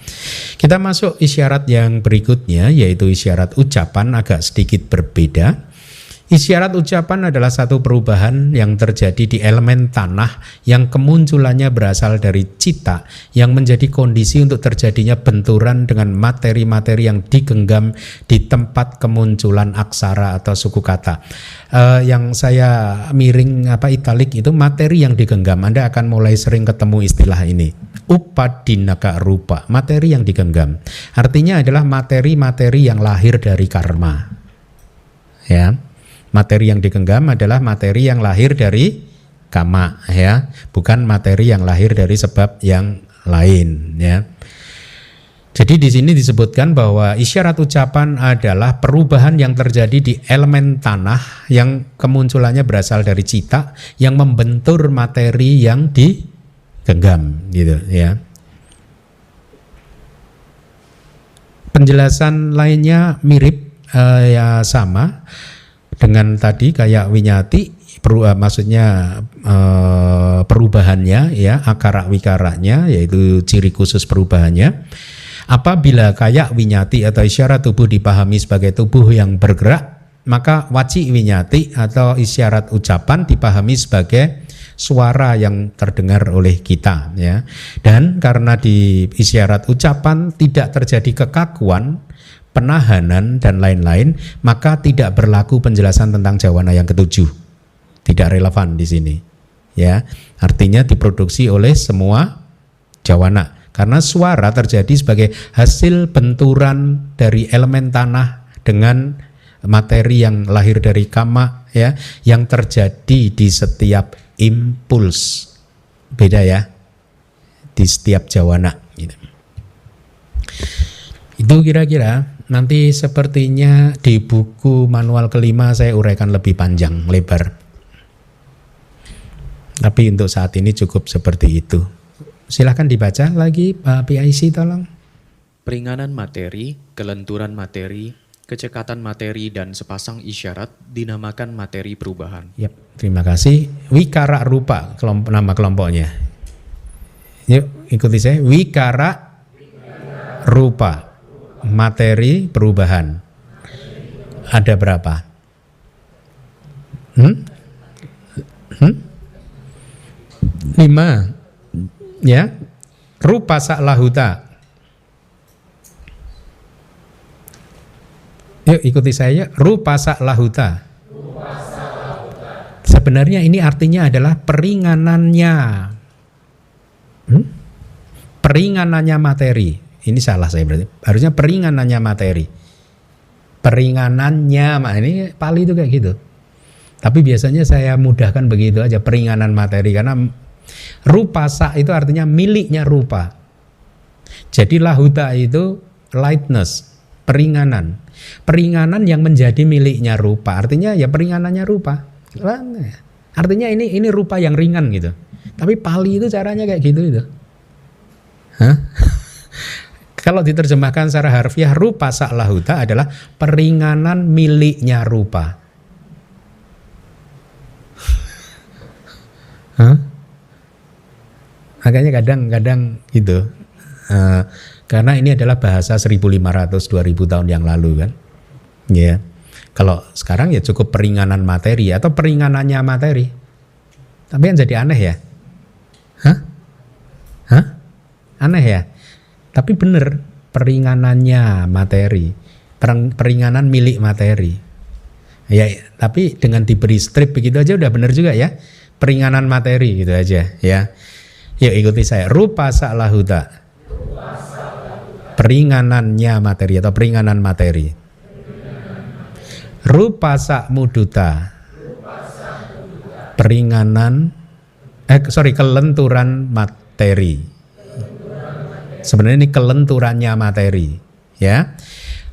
Kita masuk isyarat yang berikutnya, yaitu isyarat ucapan, agak sedikit berbeda. Isyarat ucapan adalah satu perubahan yang terjadi di elemen tanah yang kemunculannya berasal dari cita yang menjadi kondisi untuk terjadinya benturan dengan materi-materi yang digenggam di tempat kemunculan aksara atau suku kata. Yang saya miring italik itu materi yang digenggam. Anda akan mulai sering ketemu istilah ini. Upadinaka rupa, materi yang digenggam. Artinya adalah materi-materi yang lahir dari karma. Ya. Materi yang digenggam adalah materi yang lahir dari kama, ya, bukan materi yang lahir dari sebab yang lain, ya. Jadi di sini disebutkan bahwa isyarat ucapan adalah perubahan yang terjadi di elemen tanah yang kemunculannya berasal dari cita yang membentur materi yang digenggam, gitu, ya. Penjelasan lainnya mirip, ya sama dengan tadi kayak winyati, maksudnya perubahannya, ya, akara wikaranya, yaitu ciri khusus perubahannya. Apabila kayak winyati atau isyarat tubuh dipahami sebagai tubuh yang bergerak, maka waci winyati atau isyarat ucapan dipahami sebagai suara yang terdengar oleh kita, ya. Dan karena di isyarat ucapan tidak terjadi kekakuan, penahanan dan lain-lain, maka tidak berlaku penjelasan tentang jawana yang ketujuh. tidak relevan di sini. Ya, artinya diproduksi oleh semua jawana. Karena suara terjadi sebagai hasil benturan dari elemen tanah dengan materi yang lahir dari kama, ya, yang terjadi di setiap impuls. Beda ya, di setiap jawana gitu. Itu kira-kira. Nanti sepertinya di buku manual kelima saya uraikan lebih panjang lebar. Tapi untuk saat ini cukup seperti itu. Silahkan dibaca lagi Pak PIC tolong. Peringanan materi, kelenturan materi, kecekatan materi dan sepasang isyarat dinamakan materi perubahan. Yap, terima kasih. Wikara rupa nama kelompoknya. Yuk ikuti saya. Wikara rupa materi perubahan. Ada berapa? 5. Ya, rupa saklahuta. Yuk ikuti saya. Rupa saklahuta. Sebenarnya ini artinya adalah peringanannya. Peringanannya materi. Ini salah saya berarti. Harusnya peringanannya materi. Peringanannya, ini Pali itu kayak gitu. Tapi biasanya saya mudahkan begitu aja, peringanan materi, karena rupa sa itu artinya miliknya rupa. Jadi lahuta itu lightness, peringanan. Peringanan yang menjadi miliknya rupa. Artinya ya peringanannya rupa. Artinya ini rupa yang ringan gitu. Tapi Pali itu caranya kayak gitu itu. Hah? Kalau diterjemahkan secara harfiah, rupa saklahuta adalah peringanan miliknya rupa. Hah? Makanya kadang-kadang gitu. Karena ini adalah bahasa 1500-2000 tahun yang lalu kan. Ya. Kalau sekarang ya cukup peringanan materi atau peringanannya materi. Tapi yang jadi aneh ya. Hah? Aneh ya. Tapi benar, peringanannya materi. Peringanan milik materi. Ya, tapi dengan diberi strip begitu aja udah benar juga ya. Peringanan materi gitu aja ya. Yuk ikuti saya. Rupa saklahuta. Peringanannya materi atau peringanan materi. Rupa sakmuduta. Kelenturan materi. Sebenarnya ini kelenturannya materi, ya.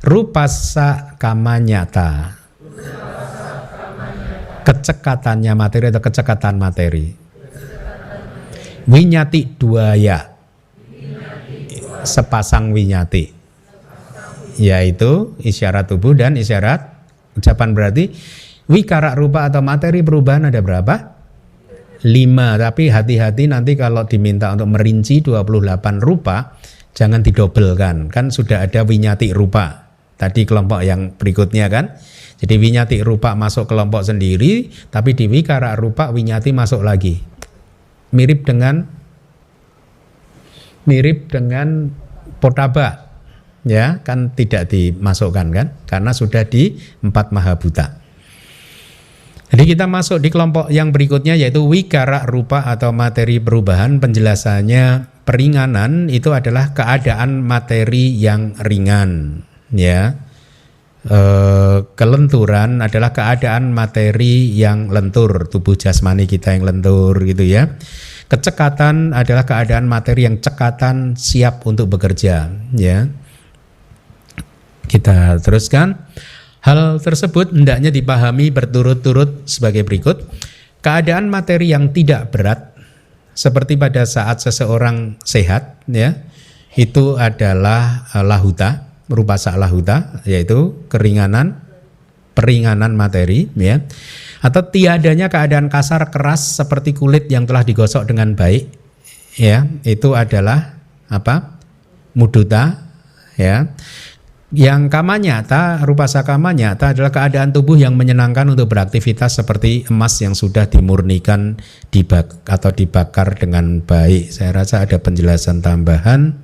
Rupa sakamanyata. Kecekatannya materi atau kecekatan materi. Winyati duaya. Sepasang winyati. Yaitu isyarat tubuh dan isyarat ucapan. Berarti wikara rupa atau materi perubahan ada berapa? 5. Tapi hati-hati nanti kalau diminta untuk merinci 28 rupa, jangan didobelkan. Kan sudah ada winyati rupa tadi kelompok yang berikutnya kan. Jadi winyati rupa masuk kelompok sendiri, tapi di wikara rupa winyati masuk lagi. Mirip dengan potaba, ya kan tidak dimasukkan kan, karena sudah di 4 mahabhuta. Jadi kita masuk di kelompok yang berikutnya yaitu wikara rupa atau materi perubahan. Penjelasannya peringanan itu adalah keadaan materi yang ringan, ya. Kelenturan adalah keadaan materi yang lentur, tubuh jasmani kita yang lentur gitu ya. Kecekatan adalah keadaan materi yang cekatan siap untuk bekerja, ya. Kita teruskan. Hal tersebut hendaknya dipahami berturut-turut sebagai berikut. Keadaan materi yang tidak berat seperti pada saat seseorang sehat, ya, itu adalah lahuta, rupa saklahuta, yaitu peringanan materi, ya. Atau tiadanya keadaan kasar keras seperti kulit yang telah digosok dengan baik, ya, itu adalah apa? Muduta, ya. Yang kamanyata, rupa sakamanyata adalah keadaan tubuh yang menyenangkan untuk beraktivitas seperti emas yang sudah dimurnikan atau dibakar dengan baik. Saya rasa ada penjelasan tambahan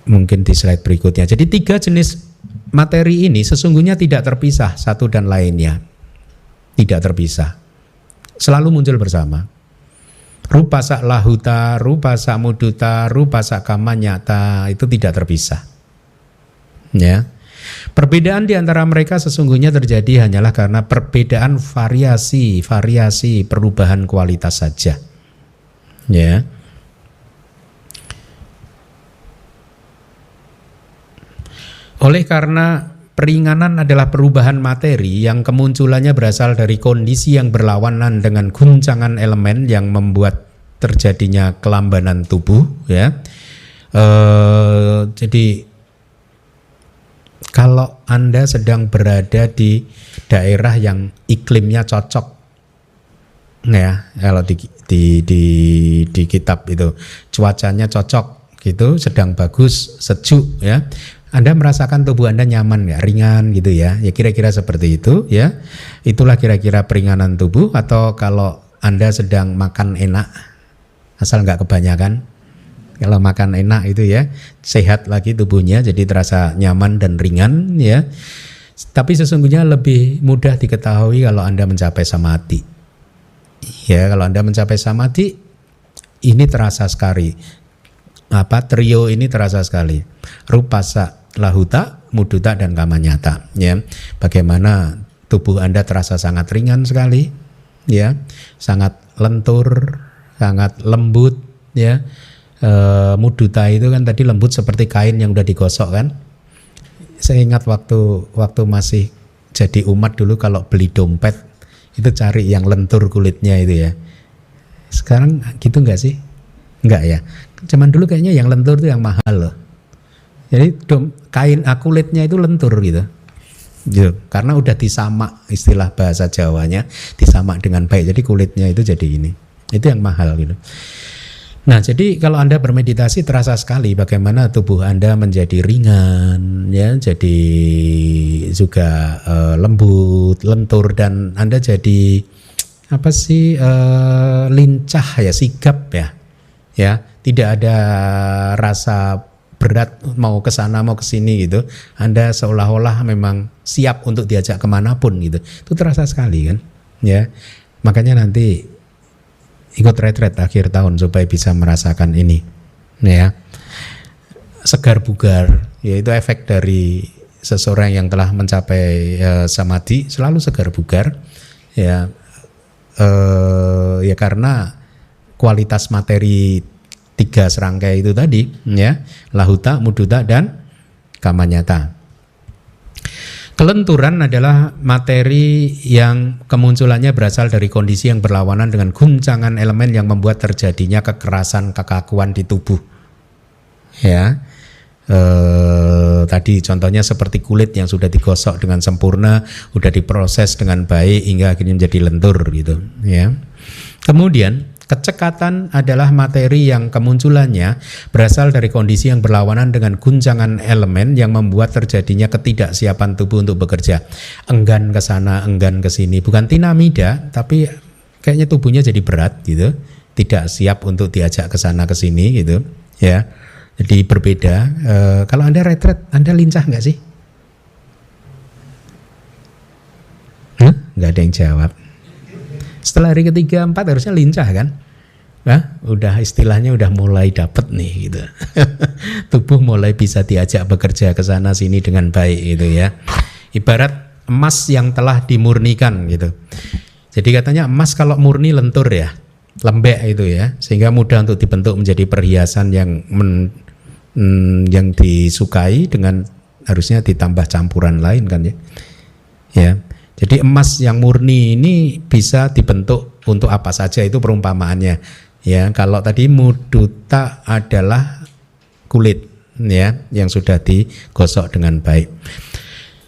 mungkin di slide berikutnya. Jadi 3 jenis materi ini sesungguhnya tidak terpisah satu dan lainnya. tidak terpisah. Selalu muncul bersama. Rupa sak lahuta, rupa sak muduta, rupa sak kamanyata, itu tidak terpisah. Ya. Perbedaan di antara mereka sesungguhnya terjadi hanyalah karena perbedaan variasi perubahan kualitas saja. Ya. Oleh karena peringanan adalah perubahan materi yang kemunculannya berasal dari kondisi yang berlawanan dengan guncangan elemen yang membuat terjadinya kelambanan tubuh, ya. Jadi kalau Anda sedang berada di daerah yang iklimnya cocok, ya, kalau di kitab itu cuacanya cocok gitu, sedang bagus, sejuk, ya, Anda merasakan tubuh Anda nyaman nggak, ringan gitu ya, ya kira-kira seperti itu, ya. Itulah kira-kira peringanan tubuh. Atau kalau Anda sedang makan enak, asal nggak kebanyakan. Kalau makan enak itu ya, sehat lagi tubuhnya, jadi terasa nyaman dan ringan, ya. Tapi sesungguhnya lebih mudah diketahui kalau Anda mencapai samadhi. Ya, kalau Anda mencapai samadhi, ini terasa sekali. Trio ini terasa sekali. Rupasa, lahuta, muduta, dan kamanyata. Ya, bagaimana tubuh Anda terasa sangat ringan sekali, ya, sangat lentur, sangat lembut, ya. Muduta itu kan tadi lembut seperti kain yang udah digosok kan. Saya ingat waktu masih jadi umat dulu, kalau beli dompet itu cari yang lentur kulitnya itu ya. Sekarang gitu nggak sih? Nggak ya. Cuman dulu kayaknya yang lentur itu yang mahal loh. Jadi kain kulitnya itu lentur gitu. Karena udah disamak, istilah bahasa Jawanya, disamak dengan baik. Jadi kulitnya itu jadi ini. Itu yang mahal gitu. Nah, jadi kalau Anda bermeditasi terasa sekali bagaimana tubuh Anda menjadi ringan, ya, jadi juga lembut, lentur, dan Anda jadi lincah ya, sigap ya, ya, tidak ada rasa berat mau ke sana mau ke sini gitu. Anda seolah-olah memang siap untuk diajak kemanapun gitu. Itu terasa sekali kan, ya. Makanya nanti ikut retret akhir tahun supaya bisa merasakan ini, ya. Segar bugar, yaitu efek dari seseorang yang telah mencapai samadhi, selalu segar bugar, ya. Ya karena kualitas materi 3 serangkai itu tadi, ya, lahuta, muduta, dan kamanyata. Kelenturan adalah materi yang kemunculannya berasal dari kondisi yang berlawanan dengan guncangan elemen yang membuat terjadinya kekerasan, kekakuan di tubuh. Ya, tadi contohnya seperti kulit yang sudah digosok dengan sempurna, sudah diproses dengan baik hingga akhirnya menjadi lentur gitu. Ya. Kemudian kecekatan adalah materi yang kemunculannya berasal dari kondisi yang berlawanan dengan guncangan elemen yang membuat terjadinya ketidaksiapan tubuh untuk bekerja. Enggan ke sana, enggan ke sini. Bukan tinamida, tapi kayaknya tubuhnya jadi berat gitu. Tidak siap untuk diajak ke sana ke sini gitu, ya. Jadi berbeda. Kalau Anda retret, Anda lincah nggak sih? Nggak ada yang jawab. Setelah hari ketiga, 4 harusnya lincah kan? Nah, udah istilahnya udah mulai dapet nih gitu. Tubuh mulai bisa diajak bekerja ke sana sini dengan baik gitu ya. Ibarat emas yang telah dimurnikan gitu. Jadi katanya emas kalau murni lentur ya, lembek itu ya, sehingga mudah untuk dibentuk menjadi perhiasan yang disukai dengan harusnya ditambah campuran lain kan ya. Ya. Jadi emas yang murni ini bisa dibentuk untuk apa saja, itu perumpamaannya. Ya, kalau tadi muduta adalah kulit ya yang sudah digosok dengan baik.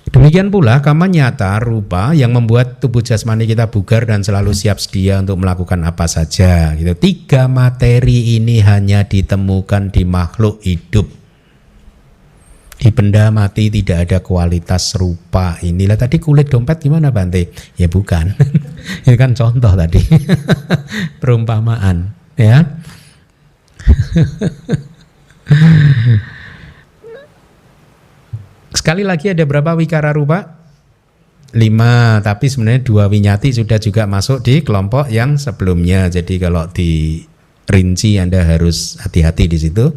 Demikian pula kamanyata, rupa yang membuat tubuh jasmani kita bugar dan selalu siap sedia untuk melakukan apa saja gitu. 3 materi ini hanya ditemukan di makhluk hidup. Di benda mati tidak ada kualitas rupa. Inilah tadi kulit dompet gimana Bante? Ya bukan. Ini kan contoh tadi. Perumpamaan, ya. Sekali lagi, ada berapa wikara rupa? 5, tapi sebenarnya 2 winyati sudah juga masuk di kelompok yang sebelumnya. Jadi kalau dirinci Anda harus hati-hati di situ.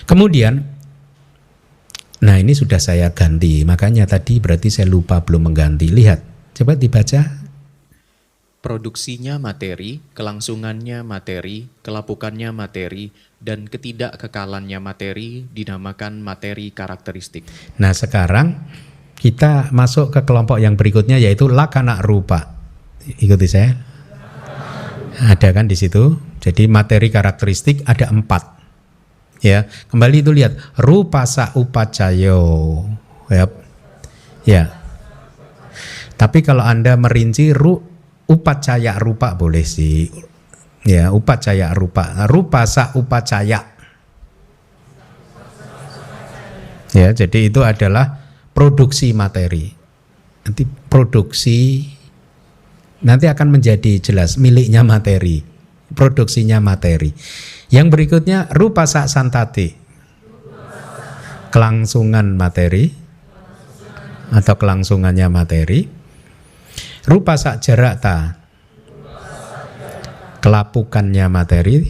Kemudian, nah ini sudah saya ganti, makanya tadi berarti saya lupa belum mengganti. Lihat, coba dibaca. Produksinya materi, kelangsungannya materi, kelapukannya materi, dan ketidakkekalannya materi dinamakan materi karakteristik. Nah sekarang kita masuk ke kelompok yang berikutnya, yaitu lakana rupa. Ikuti saya. Ada kan di situ. Jadi materi karakteristik ada 4. Ya, kembali itu lihat rupasa upacayo. Ya. Tapi kalau Anda merinci upacaya rupa boleh sih. Ya, upacaya rupa. Rupasa upacaya. Ya, jadi itu adalah produksi materi. Nanti produksi nanti akan menjadi jelas miliknya materi. Produksinya materi. Yang berikutnya rupasa santati. Kelangsungan materi atau kelangsungannya materi. Rupasa jarata. Kelapukannya materi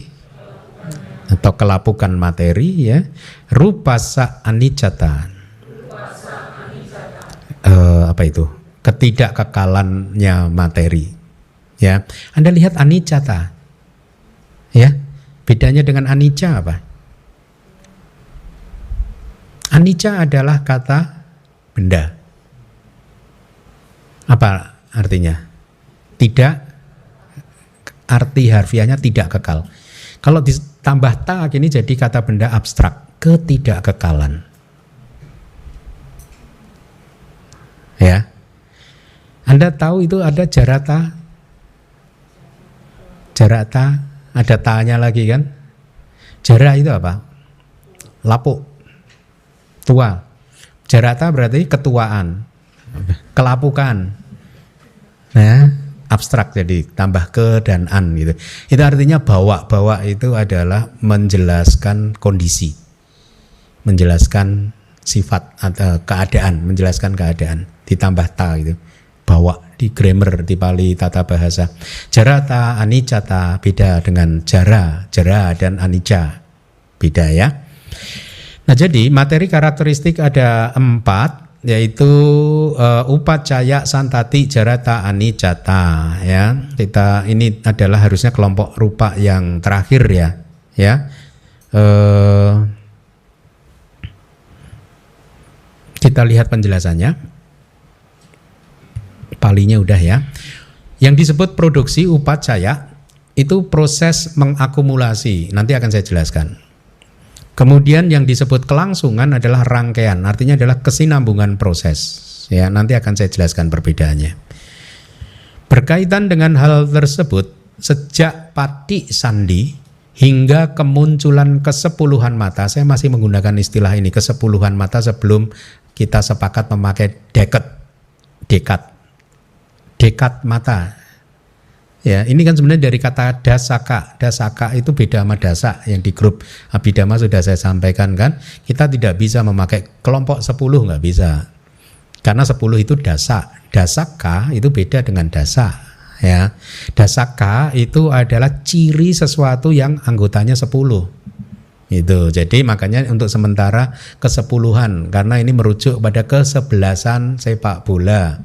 atau kelapukan materi ya. Rupasa anicata. Apa itu? Ketidakkekalannya materi. Ya, Anda lihat anicata. Ya, bedanya dengan anicca apa? Anicca adalah kata benda. Apa artinya? Tidak, arti harfiahnya tidak kekal. Kalau ditambah ta ini jadi kata benda abstrak, ketidakkekalan. Ya, Anda tahu itu ada jarata, ada tanya lagi kan? Jara itu apa? Lapuk, tua. Jarata berarti ketuaan, kelapukan. Nah, abstrak jadi tambah ke dan an gitu. Itu artinya bawa itu adalah menjelaskan kondisi, menjelaskan sifat atau keadaan, menjelaskan keadaan. Ditambah ta gitu. Bawa di grammar di Pali tata bahasa. Jarata, anicata beda dengan jara dan anicca. Beda ya. Nah, jadi materi karakteristik ada 4, yaitu upacaya, santati, jarata, anicata ya. Ini adalah harusnya kelompok rupa yang terakhir ya. Ya. Kita lihat penjelasannya. Palinya udah ya. Yang disebut produksi upacaya itu proses mengakumulasi. Nanti akan saya jelaskan. Kemudian yang disebut kelangsungan adalah rangkaian. Artinya adalah kesinambungan proses. Ya, nanti akan saya jelaskan perbedaannya. Berkaitan dengan hal tersebut, sejak pati sandi hingga kemunculan kesepuluhan mata. Saya masih menggunakan istilah ini, kesepuluhan mata, sebelum kita sepakat memakai dekat mata. Ya, ini kan sebenarnya dari kata dasaka. Dasaka itu beda sama dasa yang di grup Abhidhamma sudah saya sampaikan kan. Kita tidak bisa memakai kelompok 10, nggak bisa. Karena 10 itu dasa. Dasaka itu beda dengan dasa. Ya, dasaka itu adalah ciri sesuatu yang anggotanya 10. Itu. Jadi makanya untuk sementara kesepuluhan, karena ini merujuk pada kesebelasan sepak bola.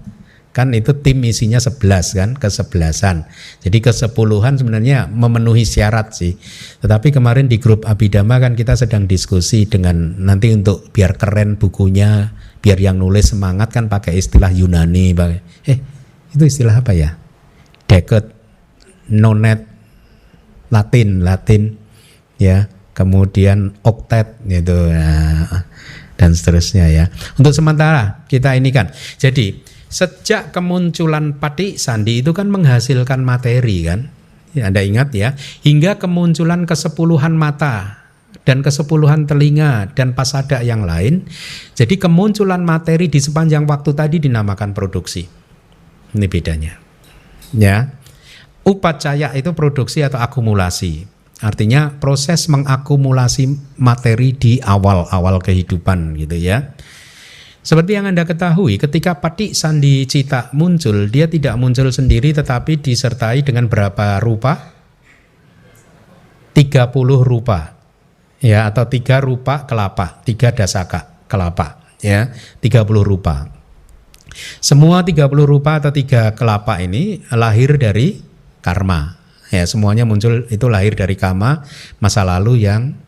Kan itu tim isinya 11 kan, kesebelasan. Jadi kesepuluhan sebenarnya memenuhi syarat sih. Tetapi kemarin di grup Abhidhamma kan kita sedang diskusi dengan nanti untuk biar keren bukunya, biar yang nulis semangat kan pakai istilah Yunani. Itu istilah apa ya? Deket, nonet, Latin ya. Kemudian oktet gitu ya, dan seterusnya ya. Untuk sementara kita ini kan. Jadi sejak kemunculan pati sandi itu kan menghasilkan materi kan, ya, Anda ingat ya, hingga kemunculan kesepuluhan mata dan kesepuluhan telinga dan pasada yang lain. Jadi kemunculan materi di sepanjang waktu tadi dinamakan produksi. Ini bedanya. Ya, upacaya itu produksi atau akumulasi. Artinya proses mengakumulasi materi di awal-awal kehidupan gitu ya. Seperti yang Anda ketahui, ketika Patik Sandi Cita muncul, dia tidak muncul sendiri tetapi disertai dengan berapa rupa? 30 rupa. Ya, atau 3 rupa kelapa, 3 dasaka kelapa, ya, 30 rupa. Semua 30 rupa atau 3 kelapa ini lahir dari karma. Ya, semuanya muncul itu lahir dari karma masa lalu yang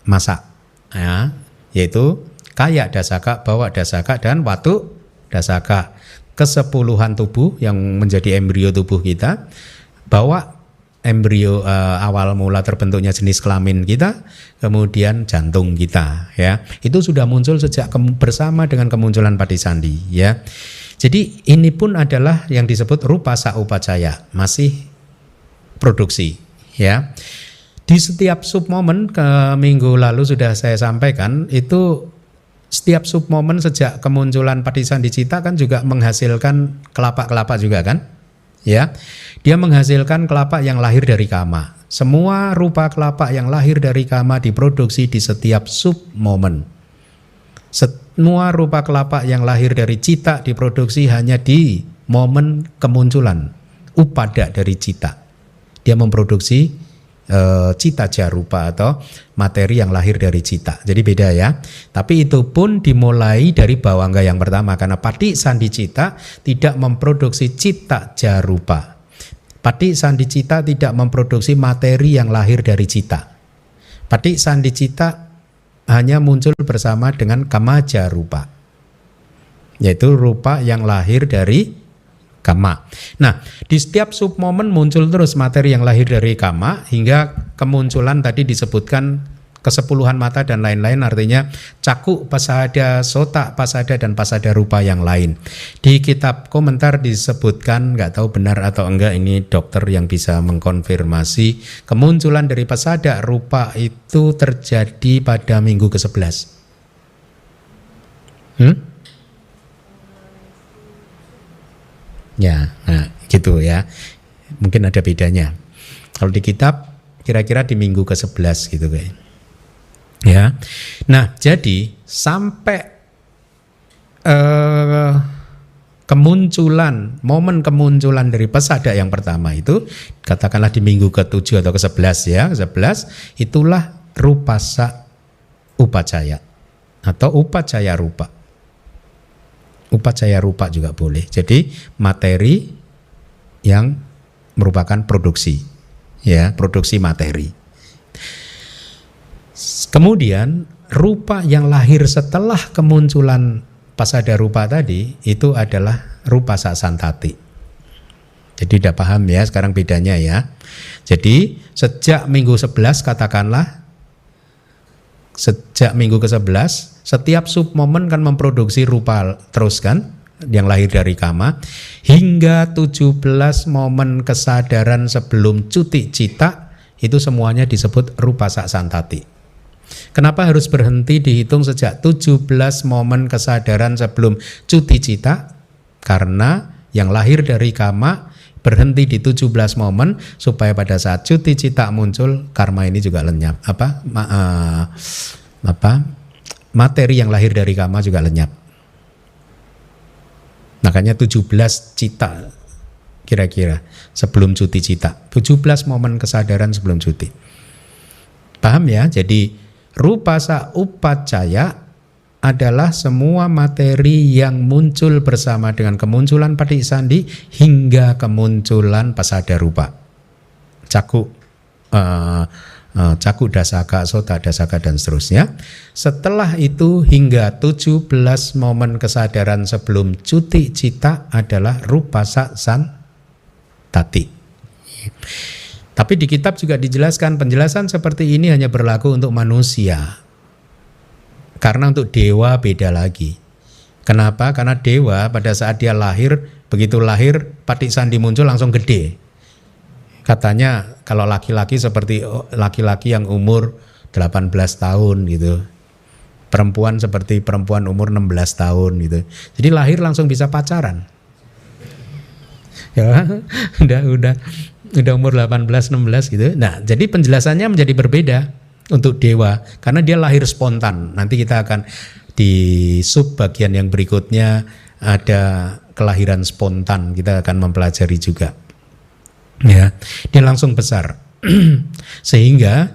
masak. Ya, yaitu kaya dasaka, bawa dasaka, dan watu dasaka. Kesepuluhan tubuh yang menjadi embrio tubuh kita, bawa embrio awal mula terbentuknya jenis kelamin kita, kemudian jantung kita, ya. Itu sudah muncul sejak bersama dengan kemunculan Patik Sandi, ya. Jadi ini pun adalah yang disebut rupa saupacaya, masih produksi, ya. Di setiap submomen, ke minggu lalu sudah saya sampaikan, itu setiap submomen sejak kemunculan Patik Sandi Cita kan juga menghasilkan kelapa-kelapa juga kan? Ya, dia menghasilkan kelapa yang lahir dari kama. Semua rupa kelapa yang lahir dari kama diproduksi di setiap submomen. Semua rupa kelapa yang lahir dari cita diproduksi hanya di momen kemunculan upada dari cita. Dia memproduksi cita jarupa atau materi yang lahir dari cita. Jadi beda ya. Tapi itu pun dimulai dari bawangga yang pertama, karena Patik Sandi Cita tidak memproduksi cita jarupa. Patik Sandi Cita tidak memproduksi materi yang lahir dari cita. Patik Sandi Cita hanya muncul bersama dengan kama jarupa, yaitu rupa yang lahir dari kama. Nah, di setiap submomen muncul terus materi yang lahir dari kama hingga kemunculan tadi disebutkan kesepuluhan mata dan lain-lain, artinya caku, pasada, sota, pasada, dan pasada rupa yang lain. Di kitab komentar disebutkan, nggak tahu benar atau enggak, ini dokter yang bisa mengkonfirmasi, kemunculan dari pasada rupa itu terjadi pada minggu ke-11. Ya, nah gitu ya. Mungkin ada bedanya. Kalau di kitab kira-kira di minggu ke-11 gitu kayak. Ya. Nah, jadi sampai momen kemunculan dari pasada yang pertama itu katakanlah di minggu ke-7 atau ke-11 ya, 11 itulah rupasa upacaya atau upacaya rupa. Upacaya rupa juga boleh. Jadi materi yang merupakan produksi, ya, produksi materi. Kemudian rupa yang lahir setelah kemunculan pasada rupa tadi itu adalah rupa sasantati. Jadi udah paham ya sekarang bedanya ya. Jadi sejak minggu 11 katakanlah, sejak minggu ke-11 setiap submomen kan memproduksi rupa terus kan yang lahir dari kama hingga 17 momen kesadaran sebelum cuti cita itu semuanya disebut rupa sasantati. Kenapa harus berhenti dihitung sejak 17 momen kesadaran sebelum cuti cita? Karena yang lahir dari kama berhenti di 17 momen supaya pada saat cuti cita muncul karma ini juga lenyap. Materi yang lahir dari kama juga lenyap. Makanya 17 cita kira-kira sebelum cuti cita. 17 momen kesadaran sebelum cuti. Paham ya? Jadi rupasa upacaya adalah semua materi yang muncul bersama dengan kemunculan Patik Sandi hingga kemunculan pasada rupa. Caku dasaka, sota dasaka, dan seterusnya. Setelah itu hingga 17 momen kesadaran sebelum cuti cita adalah rupa sasantati. Tapi di kitab juga dijelaskan penjelasan seperti ini hanya berlaku untuk manusia. Karena untuk dewa beda lagi. Kenapa? Karena dewa pada saat dia lahir, begitu lahir Patik Sandi muncul langsung gede. Katanya kalau laki-laki seperti laki-laki yang umur 18 tahun gitu. Perempuan seperti perempuan umur 16 tahun gitu. Jadi lahir langsung bisa pacaran. Ya, udah umur 18 16 gitu. Nah, jadi penjelasannya menjadi berbeda untuk dewa karena dia lahir spontan. Nanti kita akan di sub bagian yang berikutnya ada kelahiran spontan, kita akan mempelajari juga. Ya, dia langsung besar. Sehingga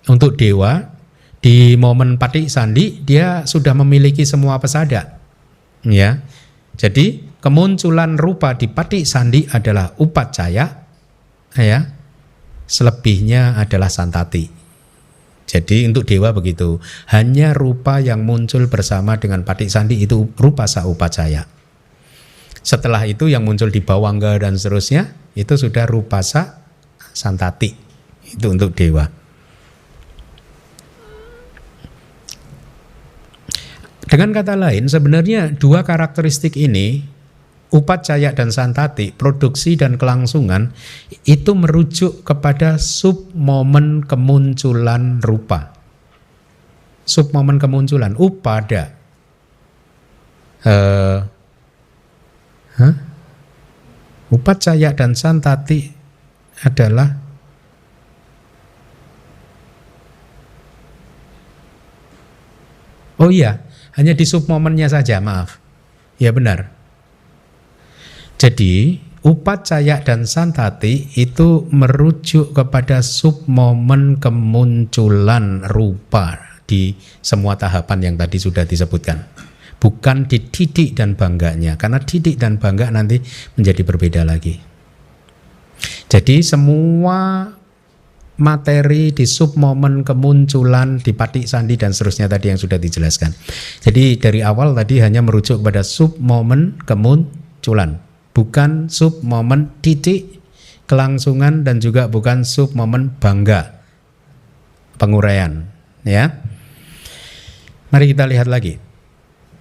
untuk dewa di momen patik sandi dia sudah memiliki semua pesada. Ya. Jadi kemunculan rupa di patik sandi adalah upacaya, ya. Selebihnya adalah santati. Jadi untuk dewa begitu, hanya rupa yang muncul bersama dengan patik sandi itu rupa saupacaya. Setelah itu yang muncul di bawangga dan seterusnya itu sudah rupa sa santati. Itu untuk dewa. Dengan kata lain, sebenarnya dua karakteristik ini, upacaya dan santati, produksi dan kelangsungan, itu merujuk kepada sub momen kemunculan rupa. Sub momen kemunculan, upada. Upacaya dan santati adalah hanya di sub momennya saja, maaf. Ya benar. Jadi upacaya dan santati itu merujuk kepada sub momen kemunculan rupa di semua tahapan yang tadi sudah disebutkan. Bukan di titik dan bangganya, karena titik dan bangga nanti menjadi berbeda lagi. Jadi semua materi di sub momen kemunculan di patik sandi dan seterusnya tadi yang sudah dijelaskan. Jadi dari awal tadi hanya merujuk kepada sub momen kemunculan, bukan sub momen titik kelangsungan dan juga bukan sub momen bangga penguraian, ya. Mari kita lihat lagi.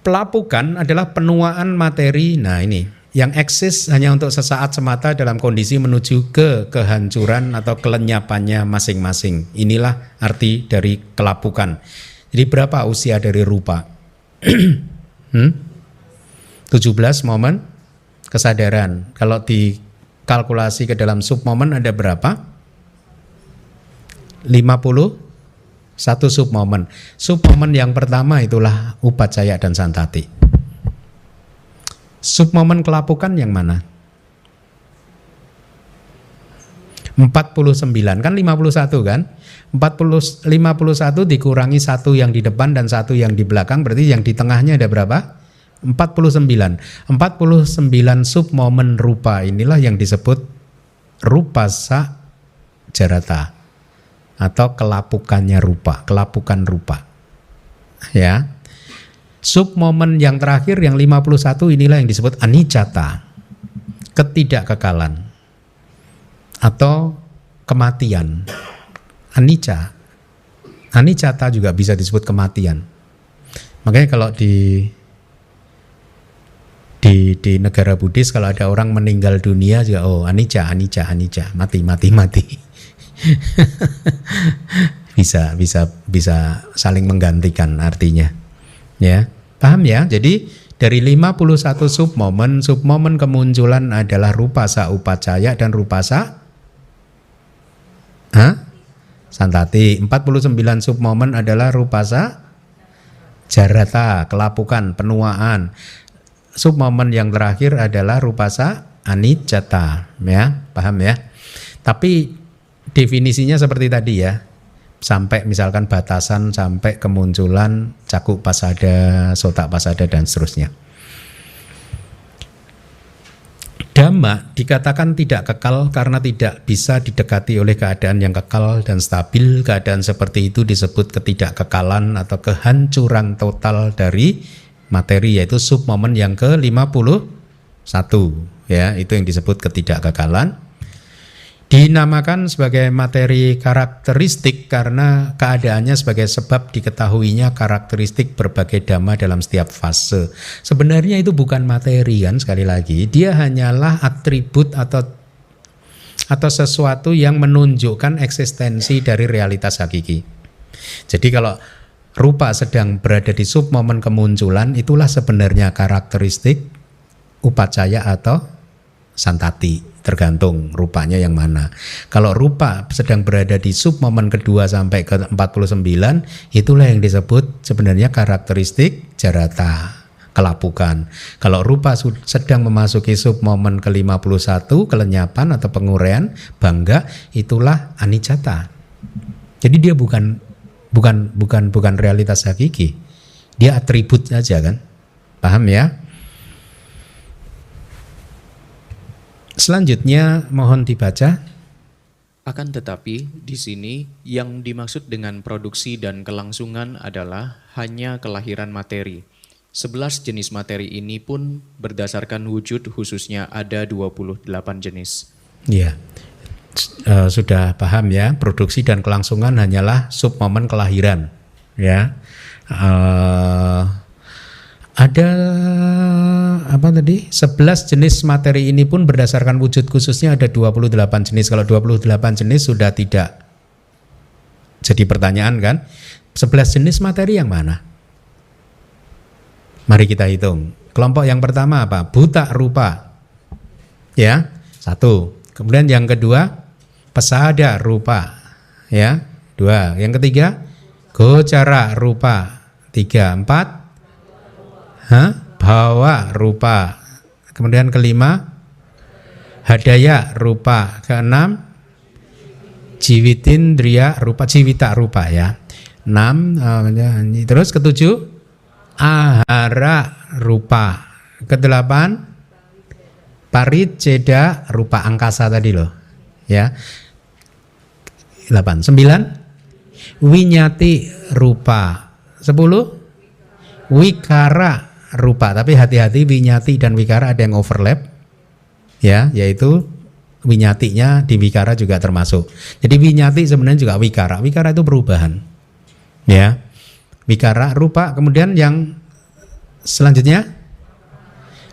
Pelapukan adalah penuaan materi. Nah, ini yang eksis hanya untuk sesaat semata dalam kondisi menuju ke kehancuran atau kelenyapannya masing-masing. Inilah arti dari kelapukan. Jadi berapa usia dari rupa? 17 momen kesadaran. Kalau dikalkulasi ke dalam sub momen ada berapa? 51 sub momen. Sub momen yang pertama itulah upacaya dan santati. Sub momen kelapukan yang mana? 49 kan 51 kan? 51 dikurangi 1 yang di depan dan 1 yang di belakang, berarti yang di tengahnya ada berapa? 49. 49 sub momen rupa inilah yang disebut rupasa jarata atau kelapukannya rupa, kelapukan rupa. Ya. Sub momen yang terakhir yang 51 inilah yang disebut anicata, ketidakkekalan atau kematian. Anicata juga bisa disebut kematian. Makanya kalau di negara Buddhis kalau ada orang meninggal dunia juga anicca, mati. bisa saling menggantikan artinya. Ya, paham ya? Jadi dari 51 sub momen kemunculan adalah rupasa upacaya dan rupasa santati. 49 sub momen adalah rupasa jarata, kelapukan, penuaan. Sub momen yang terakhir adalah rupasa anicca, ya, paham ya? Tapi definisinya seperti tadi ya. Sampai misalkan batasan sampai kemunculan cakup pasada, sota pasada dan seterusnya. Dhamma dikatakan tidak kekal karena tidak bisa didekati oleh keadaan yang kekal dan stabil. Keadaan seperti itu disebut ketidakkekalan atau kehancuran total dari materi, yaitu sub momen yang ke-51. Ya, itu yang disebut ketidakkekalan. Dinamakan sebagai materi karakteristik karena keadaannya sebagai sebab diketahuinya karakteristik berbagai dhamma dalam setiap fase. Sebenarnya itu bukan materi kan, sekali lagi. Dia hanyalah atribut atau sesuatu yang menunjukkan eksistensi dari realitas hakiki. Jadi kalau rupa sedang berada di sub momen kemunculan, itulah sebenarnya karakteristik upacaya atau santati. tergantung rupanya yang mana. Kalau rupa sedang berada di sub momen kedua sampai ke 49, itulah yang disebut sebenarnya karakteristik jarata, kelapukan. Kalau rupa sedang memasuki sub momen ke-51, kelenyapan atau penguraian, bangga, itulah anicata. Jadi dia bukan realitas hakiki. Dia atribut saja kan. Paham ya? Selanjutnya mohon dibaca. Akan tetapi di sini yang dimaksud dengan produksi dan kelangsungan adalah hanya kelahiran materi. 11 jenis materi ini pun berdasarkan wujud khususnya ada 28 jenis. Ya, sudah paham ya. Produksi dan kelangsungan hanyalah sub momen kelahiran. Ya, ada apa tadi? 11 jenis materi ini pun berdasarkan wujud khususnya ada 28 jenis. Kalau 28 jenis sudah tidak jadi pertanyaan kan? 11 jenis materi yang mana? Mari kita hitung. Kelompok yang pertama apa? Buta rupa. Ya, 1. Kemudian yang kedua, pesada rupa. Ya, 2. Yang ketiga, gocara rupa. 3, 4. Bawa rupa. Kemudian kelima, hadaya rupa. Keenam, jiwitindriya rupa, jiwita rupa ya. 6, terus ketujuh, ahara rupa. Kedelapan, pariceda rupa, angkasa tadi loh. Ya. 8, 9, winyati rupa. 10, wikara rupa, tapi hati-hati winyati dan wikara ada yang overlap ya, yaitu winyatinya di wikara juga termasuk. Jadi winyati sebenarnya juga wikara. Wikara itu perubahan. Ya. Wikara rupa, kemudian yang selanjutnya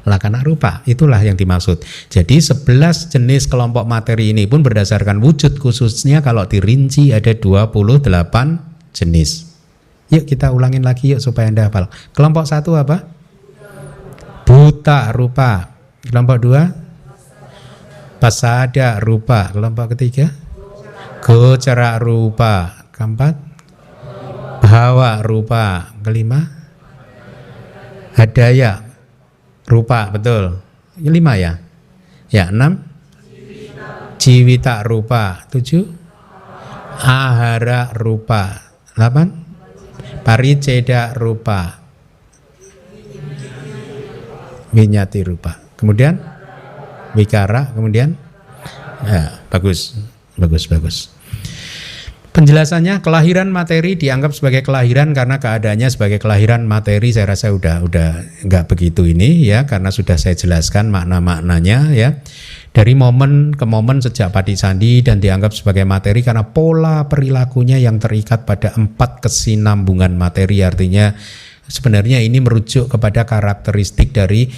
lakana rupa, itulah yang dimaksud. Jadi 11 jenis kelompok materi ini pun berdasarkan wujud khususnya kalau dirinci ada 28 jenis. Yuk kita ulangin lagi yuk supaya Anda hafal. Kelompok 1 apa? Buta rupa. Kelompok 2, pasada rupa. Kelompok ketiga, gocara rupa. Keempat, bawa rupa. Kelima, hadaya rupa. Betul. 5 ya. Ya, 6, jiwita rupa. 7, ahara rupa. 8, pariceda rupa. Winyati rupa. Kemudian wikara, kemudian ya, bagus. Penjelasannya, kelahiran materi dianggap sebagai kelahiran karena keadaannya sebagai kelahiran materi. Saya rasa udah nggak begitu ini ya, karena sudah saya jelaskan makna-maknanya ya. Dari momen ke momen sejak Padisandi dan dianggap sebagai materi karena pola perilakunya yang terikat pada 4 kesinambungan materi. Artinya sebenarnya ini merujuk kepada karakteristik dari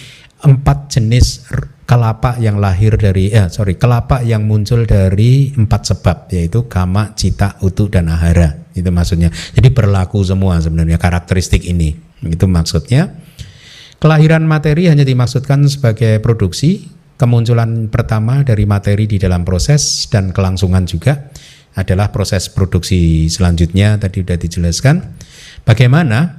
4 jenis kelapa yang lahir dari kelapa yang muncul dari 4 sebab, yaitu kama, cita, utu, dan ahara. Itu maksudnya. Jadi berlaku semua sebenarnya karakteristik ini. Itu maksudnya. Kelahiran materi hanya dimaksudkan sebagai produksi, kemunculan pertama dari materi di dalam proses, dan kelangsungan juga adalah proses produksi selanjutnya. Tadi sudah dijelaskan bagaimana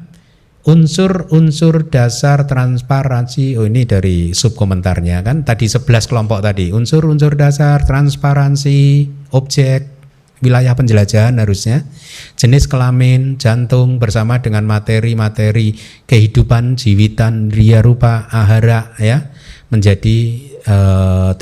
unsur-unsur dasar transparansi. Ini dari subkomentarnya kan, tadi 11 kelompok tadi, unsur-unsur dasar transparansi, objek, wilayah penjelajahan harusnya, jenis kelamin, jantung bersama dengan materi-materi kehidupan, jiwitan, ria rupa, ahara ya, menjadi 18.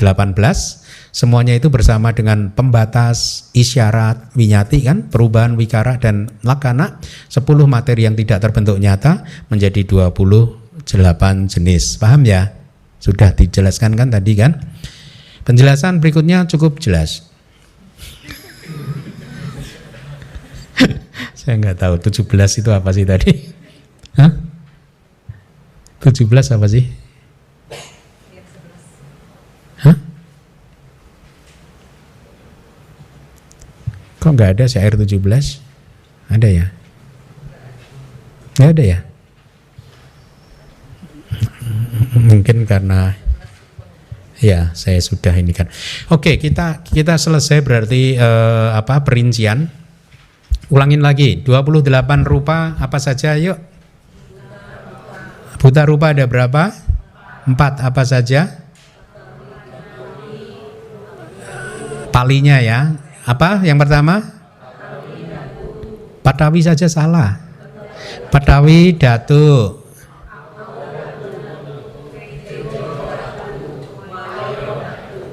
Semuanya itu bersama dengan pembatas, isyarat, winyati kan, perubahan wikara dan lakana, 10 materi yang tidak terbentuk nyata menjadi 28 jenis. Paham ya? Sudah dijelaskan kan tadi kan? Penjelasan berikutnya cukup jelas. Saya nggak tahu 17 itu apa sih tadi? Hah? 17 apa sih? Hah? Kok nggak ada syair 17? Ada ya? Nggak ada ya? Mungkin karena Ya, saya sudah ini kan. Oke, kita selesai berarti perincian. Ulangin lagi, 28 rupa apa saja yuk? Buta rupa ada berapa? 4 apa saja? Palinya ya. Apa yang pertama? Patawi saja salah. Patawi, datu.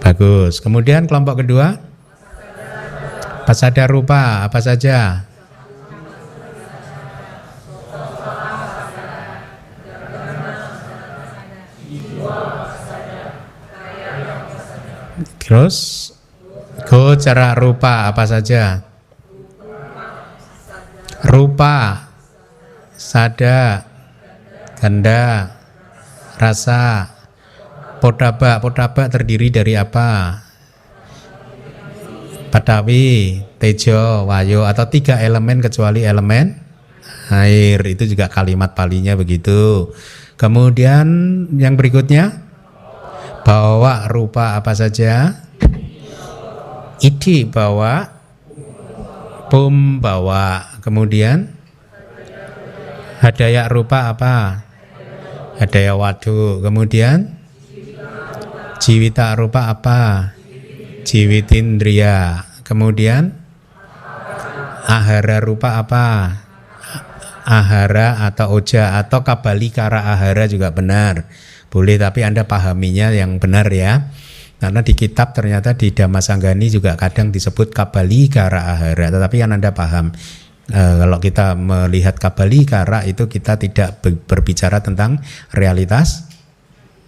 Bagus. Kemudian kelompok kedua? Pasada rupa apa saja? Terus gocara rupa apa saja? Rupa, sada, ganda, rasa. Podaba terdiri dari apa? Patawi, tejo, wayo, atau 3 elemen kecuali elemen air. Itu juga kalimat palinya begitu. Kemudian yang berikutnya, bawa rupa apa saja? Idi bawa, pum bawa. Kemudian hadaya rupa apa? Hadaya wadu. Kemudian jiwita rupa apa? Jiwitindriya. Kemudian ahara rupa apa? Ahara atau oja atau kabalikara ahara juga benar. Boleh, tapi Anda pahaminya yang benar ya. Karena di kitab ternyata di Dhammasanggani juga kadang disebut kabalikara ahara. Tetapi kan Anda paham, kalau kita melihat kabalikara itu kita tidak berbicara tentang realitas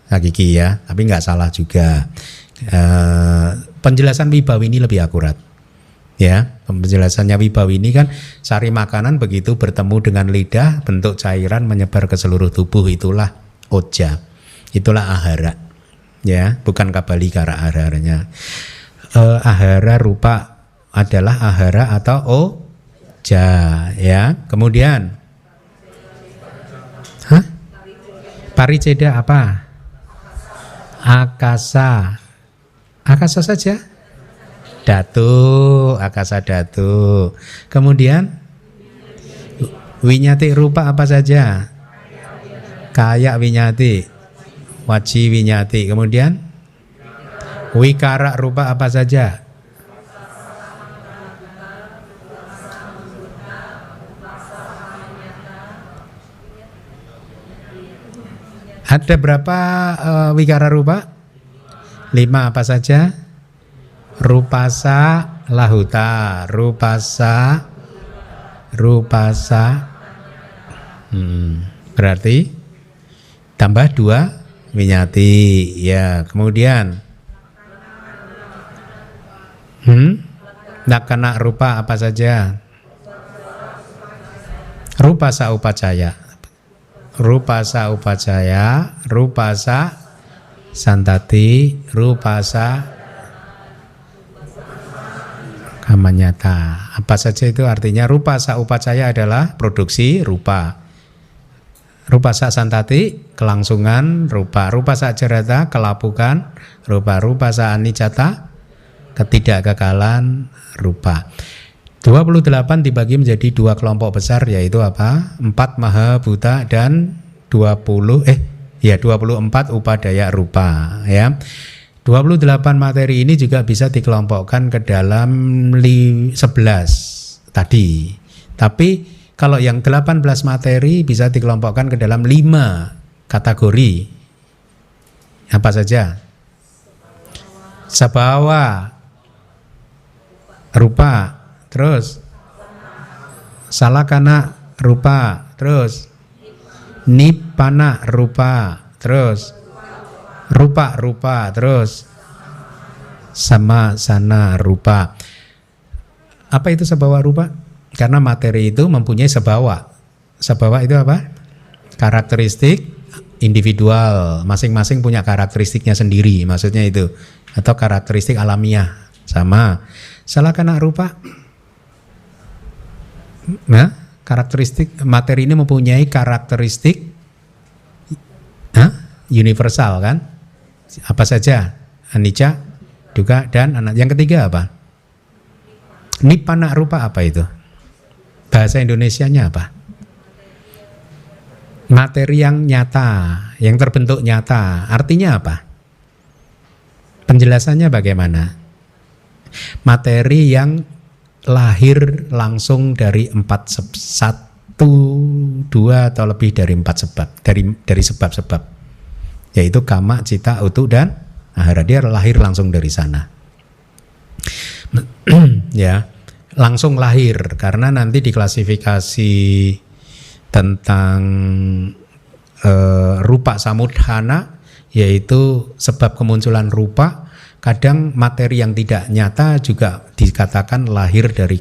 hakiki ya, tapi nggak salah juga. Penjelasan Wibawini lebih akurat ya. Penjelasannya Wibawini kan sari makanan begitu bertemu dengan lidah bentuk cairan menyebar ke seluruh tubuh, itulah oja, itulah ahara ya, bukan kabalikara aharanya. Ahara rupa adalah ahara atau oja ya. Kemudian pariceda apa? Akasa. Akasa saja. Datu, akasa datu. Kemudian winyati rupa apa saja? Kaya winyati, waji winyati. Kemudian wikara rupa apa saja? Ada berapa wikara rupa? 5 apa saja? Rupasa lahuta, rupasa. Berarti tambah 2 winyati ya. Kemudian nakana rupa apa saja? Rupasa upacaya, rupasa upacaya, rupasa santati, rupasa kamanyata. Apa saja itu artinya? Rupasa upacaya adalah produksi rupa. Rupasa santati kelangsungan rupa. Rupasa jarata kelapukan rupa. Rupasa anicata ketidakkekalan rupa. 28 dibagi menjadi 2 kelompok besar, yaitu apa? 4 maha buta dan 24 upadaya rupa ya. 28 materi ini juga bisa dikelompokkan ke dalam 11 tadi. Tapi kalau yang 18 materi bisa dikelompokkan ke dalam 5 kategori. Apa saja? Sabawa rupa, terus salakana rupa, terus nibbana rupa, terus rupa, terus sama sana rupa. Apa itu sabawa rupa? Karena materi itu mempunyai sabawa. Sabawa itu apa? Karakteristik individual, masing-masing punya karakteristiknya sendiri, maksudnya itu, atau karakteristik alamiah. Sama. Salakana rupa, nah, karakteristik materi ini mempunyai karakteristik universal kan? Apa saja? anicca, dukkha, dan anatta. Yang ketiga apa? Nibbana rupa apa itu? Bahasa Indonesianya apa? Materi yang nyata, yang terbentuk nyata. Artinya apa? Penjelasannya bagaimana? Materi yang lahir langsung dari satu, dua atau lebih dari 4 sebab, dari sebab-sebab, yaitu kama, cita, utu, dan ahara. Dia lahir langsung dari sana. Ya, langsung lahir, karena nanti diklasifikasi tentang rupa samudhana, yaitu sebab kemunculan rupa. Kadang materi yang tidak nyata juga dikatakan lahir dari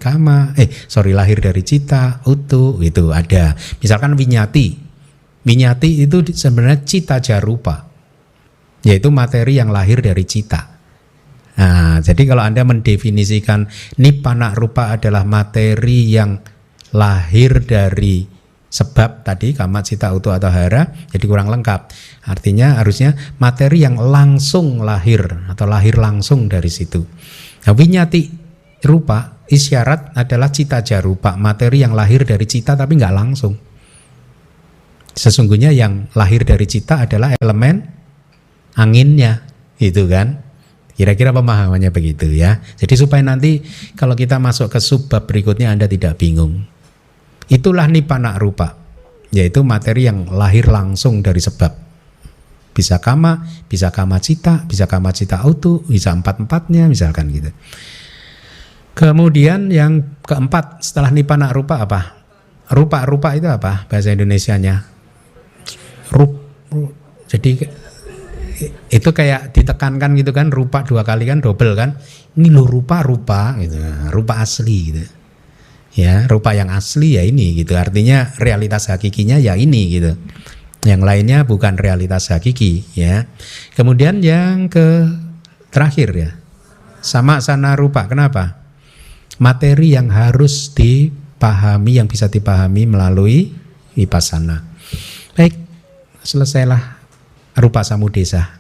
lahir dari cita, utu, itu ada. Misalkan winyati. Winyati itu sebenarnya cita jarupa, yaitu materi yang lahir dari cita. Nah, jadi kalau Anda mendefinisikan nibbana rupa adalah materi yang lahir dari sebab tadi kama, cita, utu, atau hara, jadi kurang lengkap. Artinya harusnya materi yang langsung lahir atau lahir langsung dari situ. Nah, winyati rupa isyarat adalah cita jarupa, materi yang lahir dari cita tapi nggak langsung. Sesungguhnya yang lahir dari cita adalah elemen anginnya, itu kan. Kira-kira pemahamannya begitu ya. Jadi supaya nanti kalau kita masuk ke subbab berikutnya Anda tidak bingung. Itulah nibbana rupa, yaitu materi yang lahir langsung dari sebab. Bisa kama cita, bisa kama cita utu, bisa empat-empatnya misalkan gitu. Kemudian yang keempat setelah nibbana rupa apa? Rupa itu apa bahasa Indonesianya? Jadi itu kayak ditekankan gitu kan, rupa 2 kali kan double kan. Ini loh rupa gitu. Rupa asli gitu. Ya, rupa yang asli ya ini gitu. Artinya realitas hakikinya ya ini gitu. Yang lainnya bukan realitas hakiki ya. Kemudian yang terakhir ya, sama sana rupa. Kenapa? Materi yang harus dipahami, yang bisa dipahami melalui vipassana. Baik, selesailah rupa samudesa.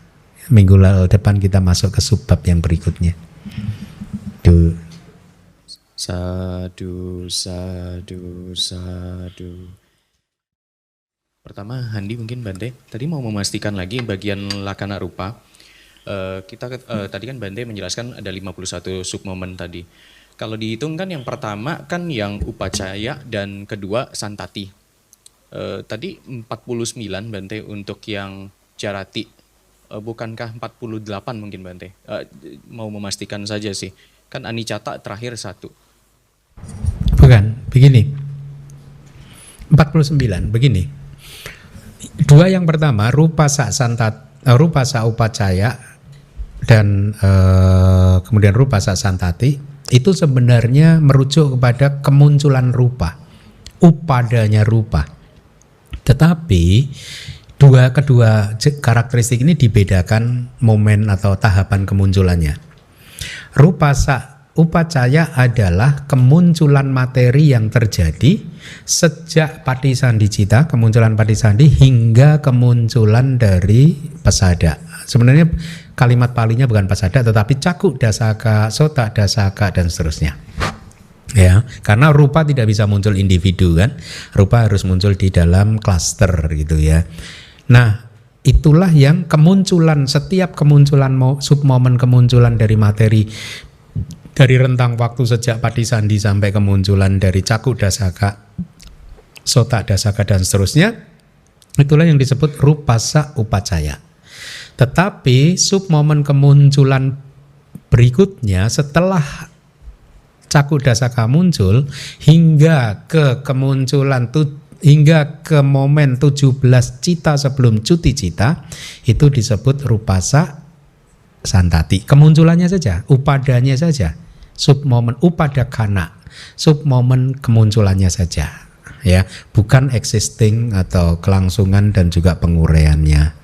Minggu depan kita masuk ke subbab yang berikutnya. Sadu. Pertama, Handi mungkin Bante, tadi mau memastikan lagi bagian lakana rupa. Tadi kan Bante menjelaskan ada 51 submomen tadi. Kalau dihitung kan yang pertama kan yang upacaya dan kedua santati. Tadi 49 Bante untuk yang jarati. Bukankah 48 mungkin Bante? Mau memastikan saja sih. Kan anicata terakhir 1. Bukan, begini. 49 begini. 2 yang pertama rupa sa upacaya dan kemudian rupa sa santati itu sebenarnya merujuk kepada kemunculan rupa, upadanya rupa. Tetapi kedua karakteristik ini dibedakan momen atau tahapan kemunculannya. Rupa sa upacaya adalah kemunculan materi yang terjadi sejak patisandhi cita, kemunculan patisandhi hingga kemunculan dari pasada. Sebenarnya kalimat palinya bukan pasada tetapi caku dasaka, sota dasaka dan seterusnya. Ya, karena rupa tidak bisa muncul individu kan. Rupa harus muncul di dalam klaster gitu ya. Nah, itulah yang kemunculan, setiap kemunculan submomen kemunculan dari materi dari rentang waktu sejak patisandhi sampai kemunculan dari caku dasaka, sota dasaka dan seterusnya, itulah yang disebut rupasa upacaya. Tetapi submomen kemunculan berikutnya setelah caku dasaka muncul hingga ke kemunculan hingga ke momen 17 cita sebelum cuti cita, itu disebut rupasa santati. Kemunculannya saja, upadanya saja. Submomen upadakana, submomen kemunculannya saja, ya, bukan existing atau kelangsungan dan juga penguraiannya.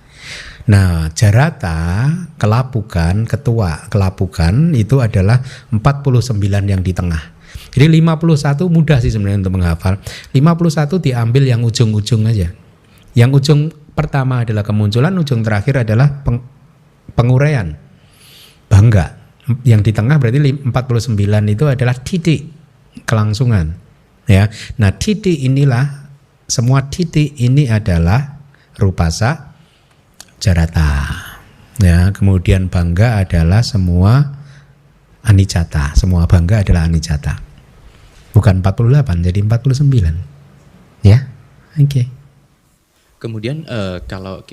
Nah, jarata, kelapukan, ketua kelapukan itu adalah 49 yang di tengah. Jadi 51 mudah sih sebenarnya untuk menghafal. 51 diambil yang ujung-ujung aja. Yang ujung pertama adalah kemunculan, ujung terakhir adalah penguraian. Bangga. Yang di tengah berarti 49 itu adalah titik kelangsungan. Ya. Nah, titik inilah, semua titik ini adalah rupasa jarata. Ya, kemudian bangga adalah semua anicata. Semua bangga adalah anicata. Bukan 48, jadi 49. Ya. Oke. Kemudian kalau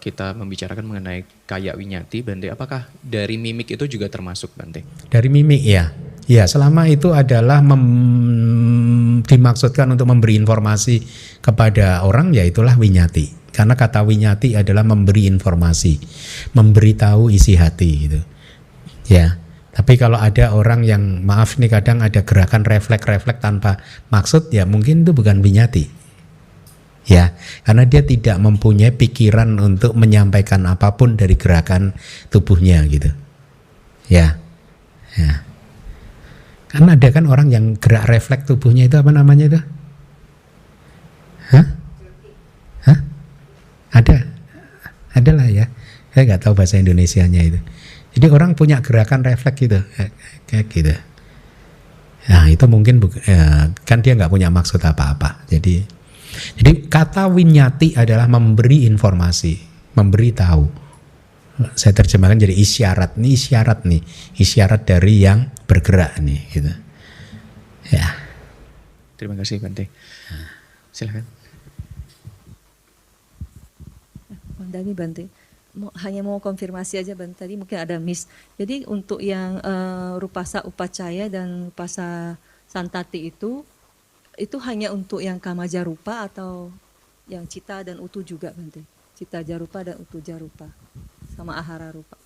kita membicarakan mengenai kaya winyati, Bante, apakah dari mimik itu juga termasuk, Bante? Dari mimik ya. Ya, selama itu adalah dimaksudkan untuk memberi informasi kepada orang, ya itulah winyati. Karena kata winyati adalah memberi informasi, memberitahu isi hati gitu. Ya. Tapi kalau ada orang yang, maaf nih, kadang ada gerakan refleks tanpa maksud, ya mungkin itu bukan winyati. Ya, karena dia tidak mempunyai pikiran untuk menyampaikan apapun dari gerakan tubuhnya gitu. Ya. Ya. Kan ada kan orang yang gerak refleks tubuhnya itu apa namanya itu? Hah? Hah? Ada lah ya. Saya nggak tahu bahasa Indonesianya itu. Jadi orang punya gerakan refleks gitu, kayak gitu. Nah itu mungkin kan dia nggak punya maksud apa-apa. Jadi kata winyati adalah memberi informasi, memberi tahu. Saya terjemahkan jadi isyarat. Ini isyarat nih, isyarat dari yang bergerak nih, gitu. Ya. Terima kasih, Bante. Silakan. Dani, Bante, hanya mau konfirmasi aja, Bante. Tadi mungkin ada miss. Jadi untuk yang rupasa upacaya dan rupasa santati itu hanya untuk yang kama jarupa atau yang cita dan utu juga, Bante? Cita jarupa dan utu jarupa sama ahara rupa.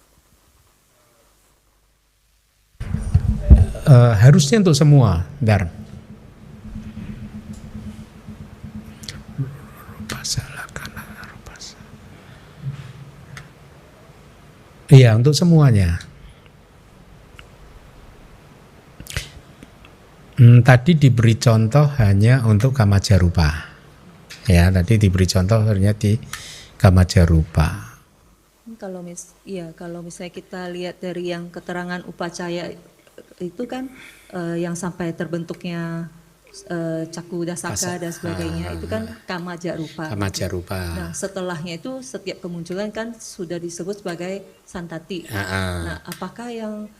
Harusnya untuk semua, Dar. Iya, untuk semuanya. Tadi diberi contoh hanya untuk kamajarupa. Ya, tadi diberi contoh hanya di kamajarupa. Kalau misalnya kita lihat dari yang keterangan upacaya itu kan yang sampai terbentuknya caku dasaka dan sebagainya itu kan kamajarupa. Kamajarupa. Nah, setelahnya itu setiap kemunculan kan sudah disebut sebagai santati. Nah, apakah yang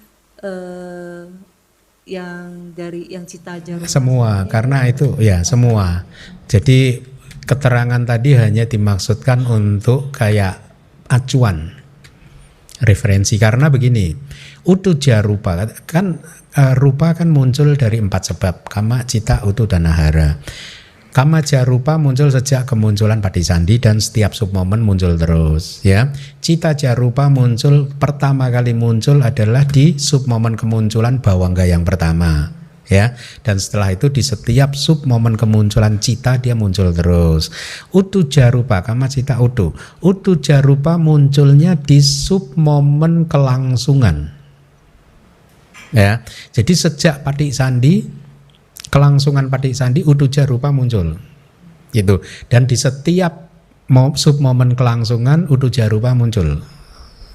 dari yang cita jarupa? Semua, karena itu ya semua. Jadi keterangan tadi hanya dimaksudkan untuk kayak acuan, referensi. Karena begini, utuja rupa kan rupa kan muncul dari 4 sebab, kama, cita, utu, dan ahara. Kama jarupa muncul sejak kemunculan padisandi dan setiap submomen muncul terus, ya. Cita jarupa muncul pertama kali muncul adalah di submomen kemunculan bawangga yang pertama, ya. Dan setelah itu di setiap submomen kemunculan cita dia muncul terus. Utu jarupa, kama, cita, utu. Utu jarupa munculnya di submomen kelangsungan. Ya, jadi sejak patik sandi, kelangsungan patik sandi, utuja rupa muncul, gitu. Dan di setiap submomen kelangsungan, utuja rupa muncul.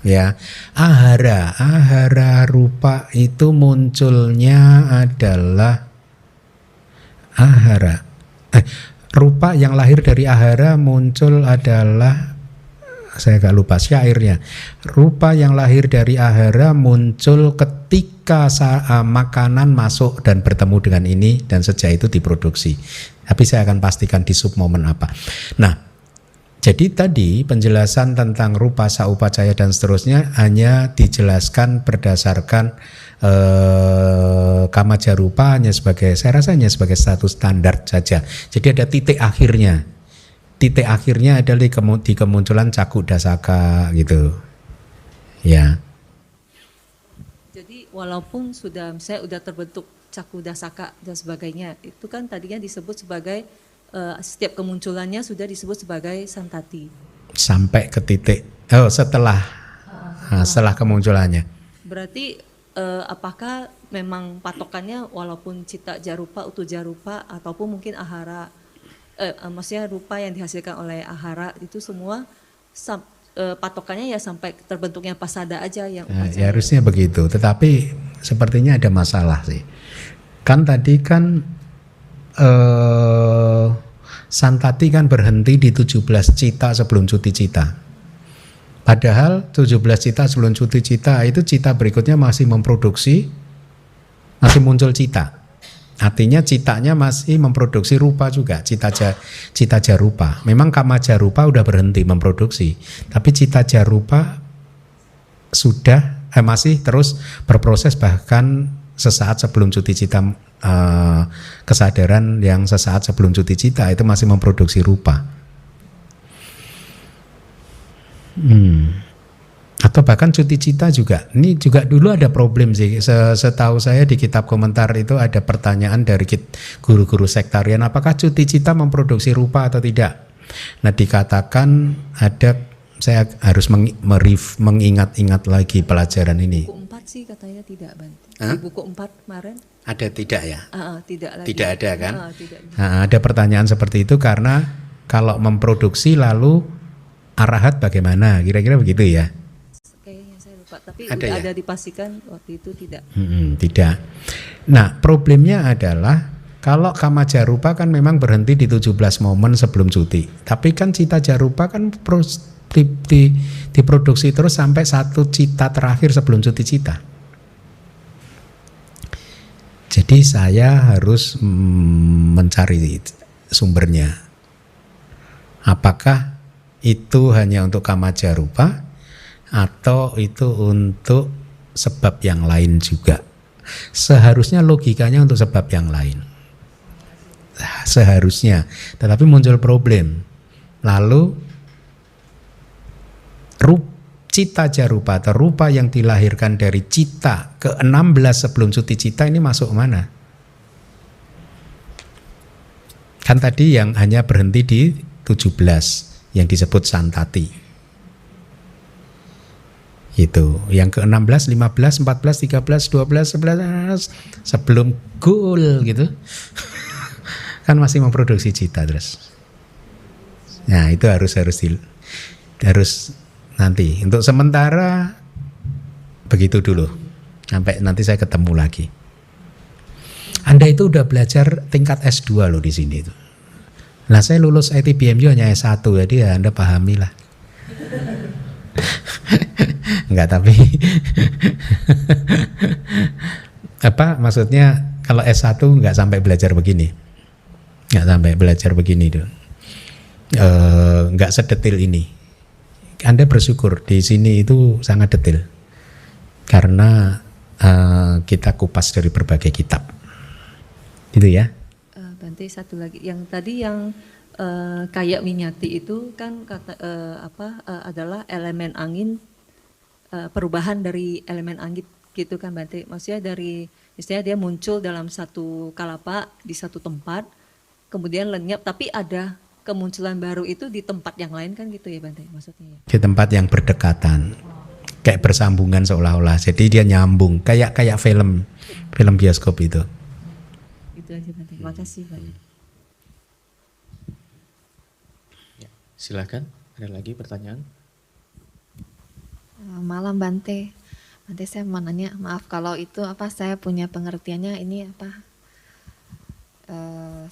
Ya, ahara rupa itu munculnya adalah ahara. Rupa yang lahir dari ahara muncul adalah, saya agak lupa syairnya. Rupa yang lahir dari ahara muncul ketika makanan masuk dan bertemu dengan ini dan sejak itu diproduksi. Tapi saya akan pastikan di submomen apa. Nah, jadi tadi penjelasan tentang rupa, saupacaya dan seterusnya hanya dijelaskan berdasarkan kamajarupa hanya sebagai, saya rasa hanya sebagai status standar saja. Jadi ada titik akhirnya. Titik akhirnya adalah di kemunculan caku dasaka gitu, ya. Jadi walaupun saya udah terbentuk caku dasaka dan sebagainya, itu kan tadinya disebut sebagai setiap kemunculannya sudah disebut sebagai santati. Sampai ke titik setelah kemunculannya. Berarti apakah memang patokannya walaupun cita jarupa, utu jarupa ataupun mungkin ahara? Maksudnya rupa yang dihasilkan oleh ahara itu semua patokannya ya sampai terbentuknya pasada aja yang Nah, upacara. ya harusnya begitu, tetapi sepertinya ada masalah sih. Kan tadi kan Santati kan berhenti di 17 cita sebelum cuti cita. Padahal 17 cita sebelum cuti cita itu cita berikutnya masih memproduksi, masih muncul cita. Artinya citanya masih memproduksi rupa juga, cita jarupa. Memang kama jarupa udah berhenti memproduksi, tapi cita jarupa sudah masih terus berproses, bahkan sesaat sebelum cuti cita, kesadaran yang sesaat sebelum cuti cita itu masih memproduksi rupa. Atau bahkan cuti cita juga. Ini juga dulu ada problem sih. Setahu saya di kitab komentar itu ada pertanyaan dari guru-guru sektarian, apakah cuti cita memproduksi rupa atau tidak. Nah dikatakan ada, saya harus mengingat-ingat lagi pelajaran ini. Buku 4 sih katanya tidak, Bante. Hah? Di buku 4 kemarin Ada tidak ya? tidak lagi. Tidak ada kan? Tidak. Nah, ada pertanyaan seperti itu karena kalau memproduksi lalu arahat bagaimana? Kira-kira begitu ya? Kayaknya saya lupa, tapi Ada udah ya? ada dipastikan waktu itu tidak. Tidak. Nah, problemnya adalah kalau kama jarupa kan memang berhenti di 17 momen sebelum cuti. Tapi kan cita jarupa kan diproduksi terus sampai satu cita terakhir sebelum cuti cita. Jadi saya harus mencari sumbernya. Apakah itu hanya untuk kama jarupa atau itu untuk sebab yang lain juga? Seharusnya logikanya untuk sebab yang lain. Seharusnya, tetapi muncul problem. Lalu cita jarupa atau rupa yang dilahirkan dari cita ke-16 sebelum cuti cita ini masuk mana? Kan tadi yang hanya berhenti di 17 yang disebut santati. Itu yang ke-16, 15, 14, 13, 12, 11 sebelum goal gitu. Kan masih memproduksi cita terus. Nah, itu harus nanti. Untuk sementara begitu dulu. Sampai nanti saya ketemu lagi. Anda itu udah belajar tingkat S2 loh di sini itu. Nah, saya lulus ITBMU hanya S1, jadi ya Anda pahamilah. Enggak, tapi apa maksudnya kalau S1 enggak sampai belajar begini. Enggak sampai belajar begini tuh. Enggak sedetil ini. Anda bersyukur di sini itu sangat detail karena kita kupas dari berbagai kitab, gitu ya. Bante, satu lagi, yang tadi yang kayak Winyati itu kan kata adalah elemen angin, perubahan dari elemen angin gitu kan Bante. Maksudnya dari istilahnya dia muncul dalam satu kalapa di satu tempat, kemudian lenyap, tapi ada kemunculan baru itu di tempat yang lain kan gitu ya Bante maksudnya ya? Di tempat yang berdekatan, kayak bersambungan seolah-olah. Jadi dia nyambung, kayak film bioskop itu. Itu aja Bante. Terima kasih Bante. Ya, silakan. Ada lagi pertanyaan? Malam Bante. Bante, saya mau nanya, maaf kalau itu saya punya pengertiannya ini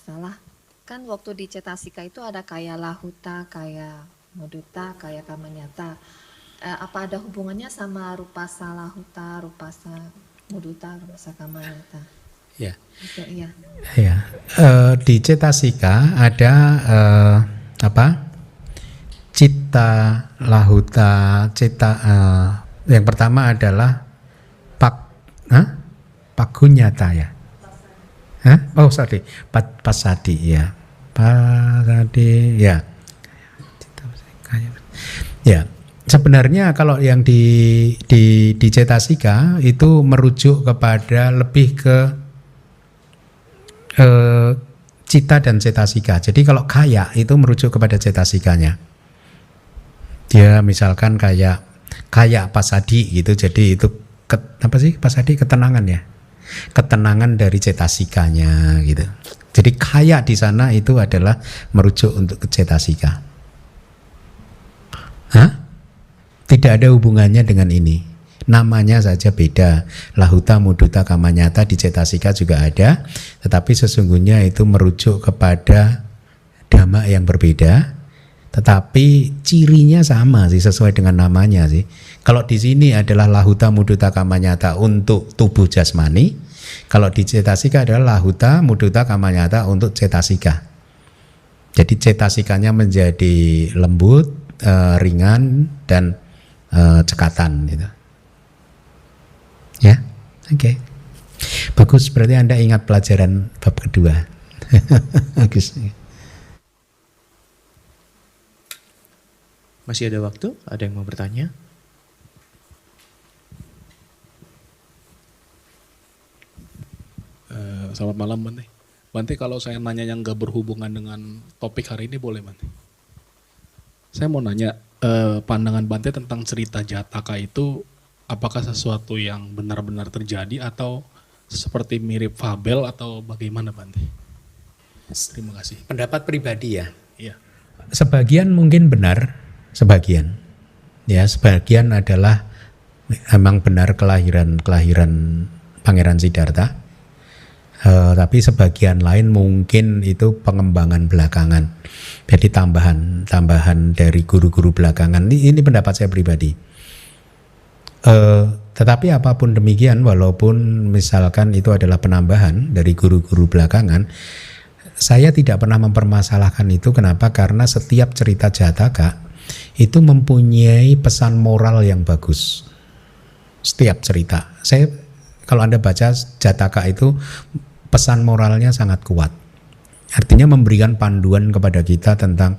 salah. Kan waktu di Cetasika itu ada kayak lahuta, kayak muduta, kayak kamanyata. Apa ada hubungannya sama rupasa lahuta, rupasa muduta, rupasa kamanyata? Ya. Itu, iya. Ya. Di Cetasika ada cita lahuta, yang pertama adalah pagunyata ya. Oh sorry, pasadi ya, pasadi ya. Ya, sebenarnya kalau yang di Cetasika itu merujuk kepada lebih ke cita dan cetasika. Jadi kalau kaya itu merujuk kepada cetasikanya. Dia misalkan kayak pasadi gitu, jadi itu pasadi ketenangan ya. Ketenangan dari cetasikanya gitu. Jadi kaya di sana itu adalah merujuk untuk ke cetasika. Tidak ada hubungannya dengan ini. Namanya saja beda. Lahuta, Mudita, Kamanyata di Cetasika juga ada, tetapi sesungguhnya itu merujuk kepada dhamma yang berbeda, tetapi cirinya sama sih, sesuai dengan namanya sih. Kalau di sini adalah Lahuta, Mudita, Kamanyata untuk tubuh jasmani, kalau di Cetasika adalah Lahuta, Mudita, Kamanyata untuk cetasika. Jadi cetasikanya menjadi lembut, ringan dan cekatan gitu. Ya, oke. Bagus, berarti Anda ingat pelajaran bab kedua. Bagus. Masih ada waktu? Ada yang mau bertanya? Selamat malam Bante. Bante, kalau saya nanya yang gak berhubungan dengan topik hari ini boleh Bante? Saya mau nanya, pandangan Bante tentang cerita Jataka itu apakah sesuatu yang benar-benar terjadi atau seperti mirip fabel atau bagaimana Bante? Terima kasih. Pendapat pribadi ya. Iya. Sebagian mungkin benar, sebagian. Ya, sebagian adalah memang benar kelahiran Pangeran Siddhartha. Tapi sebagian lain mungkin itu pengembangan belakangan. Jadi tambahan dari guru-guru belakangan. Ini pendapat saya pribadi. Tetapi apapun demikian, walaupun misalkan itu adalah penambahan dari guru-guru belakangan, saya tidak pernah mempermasalahkan itu. Kenapa? Karena setiap cerita Jataka itu mempunyai pesan moral yang bagus. Setiap cerita. Kalau Anda baca Jataka itu, pesan moralnya sangat kuat. Artinya memberikan panduan kepada kita tentang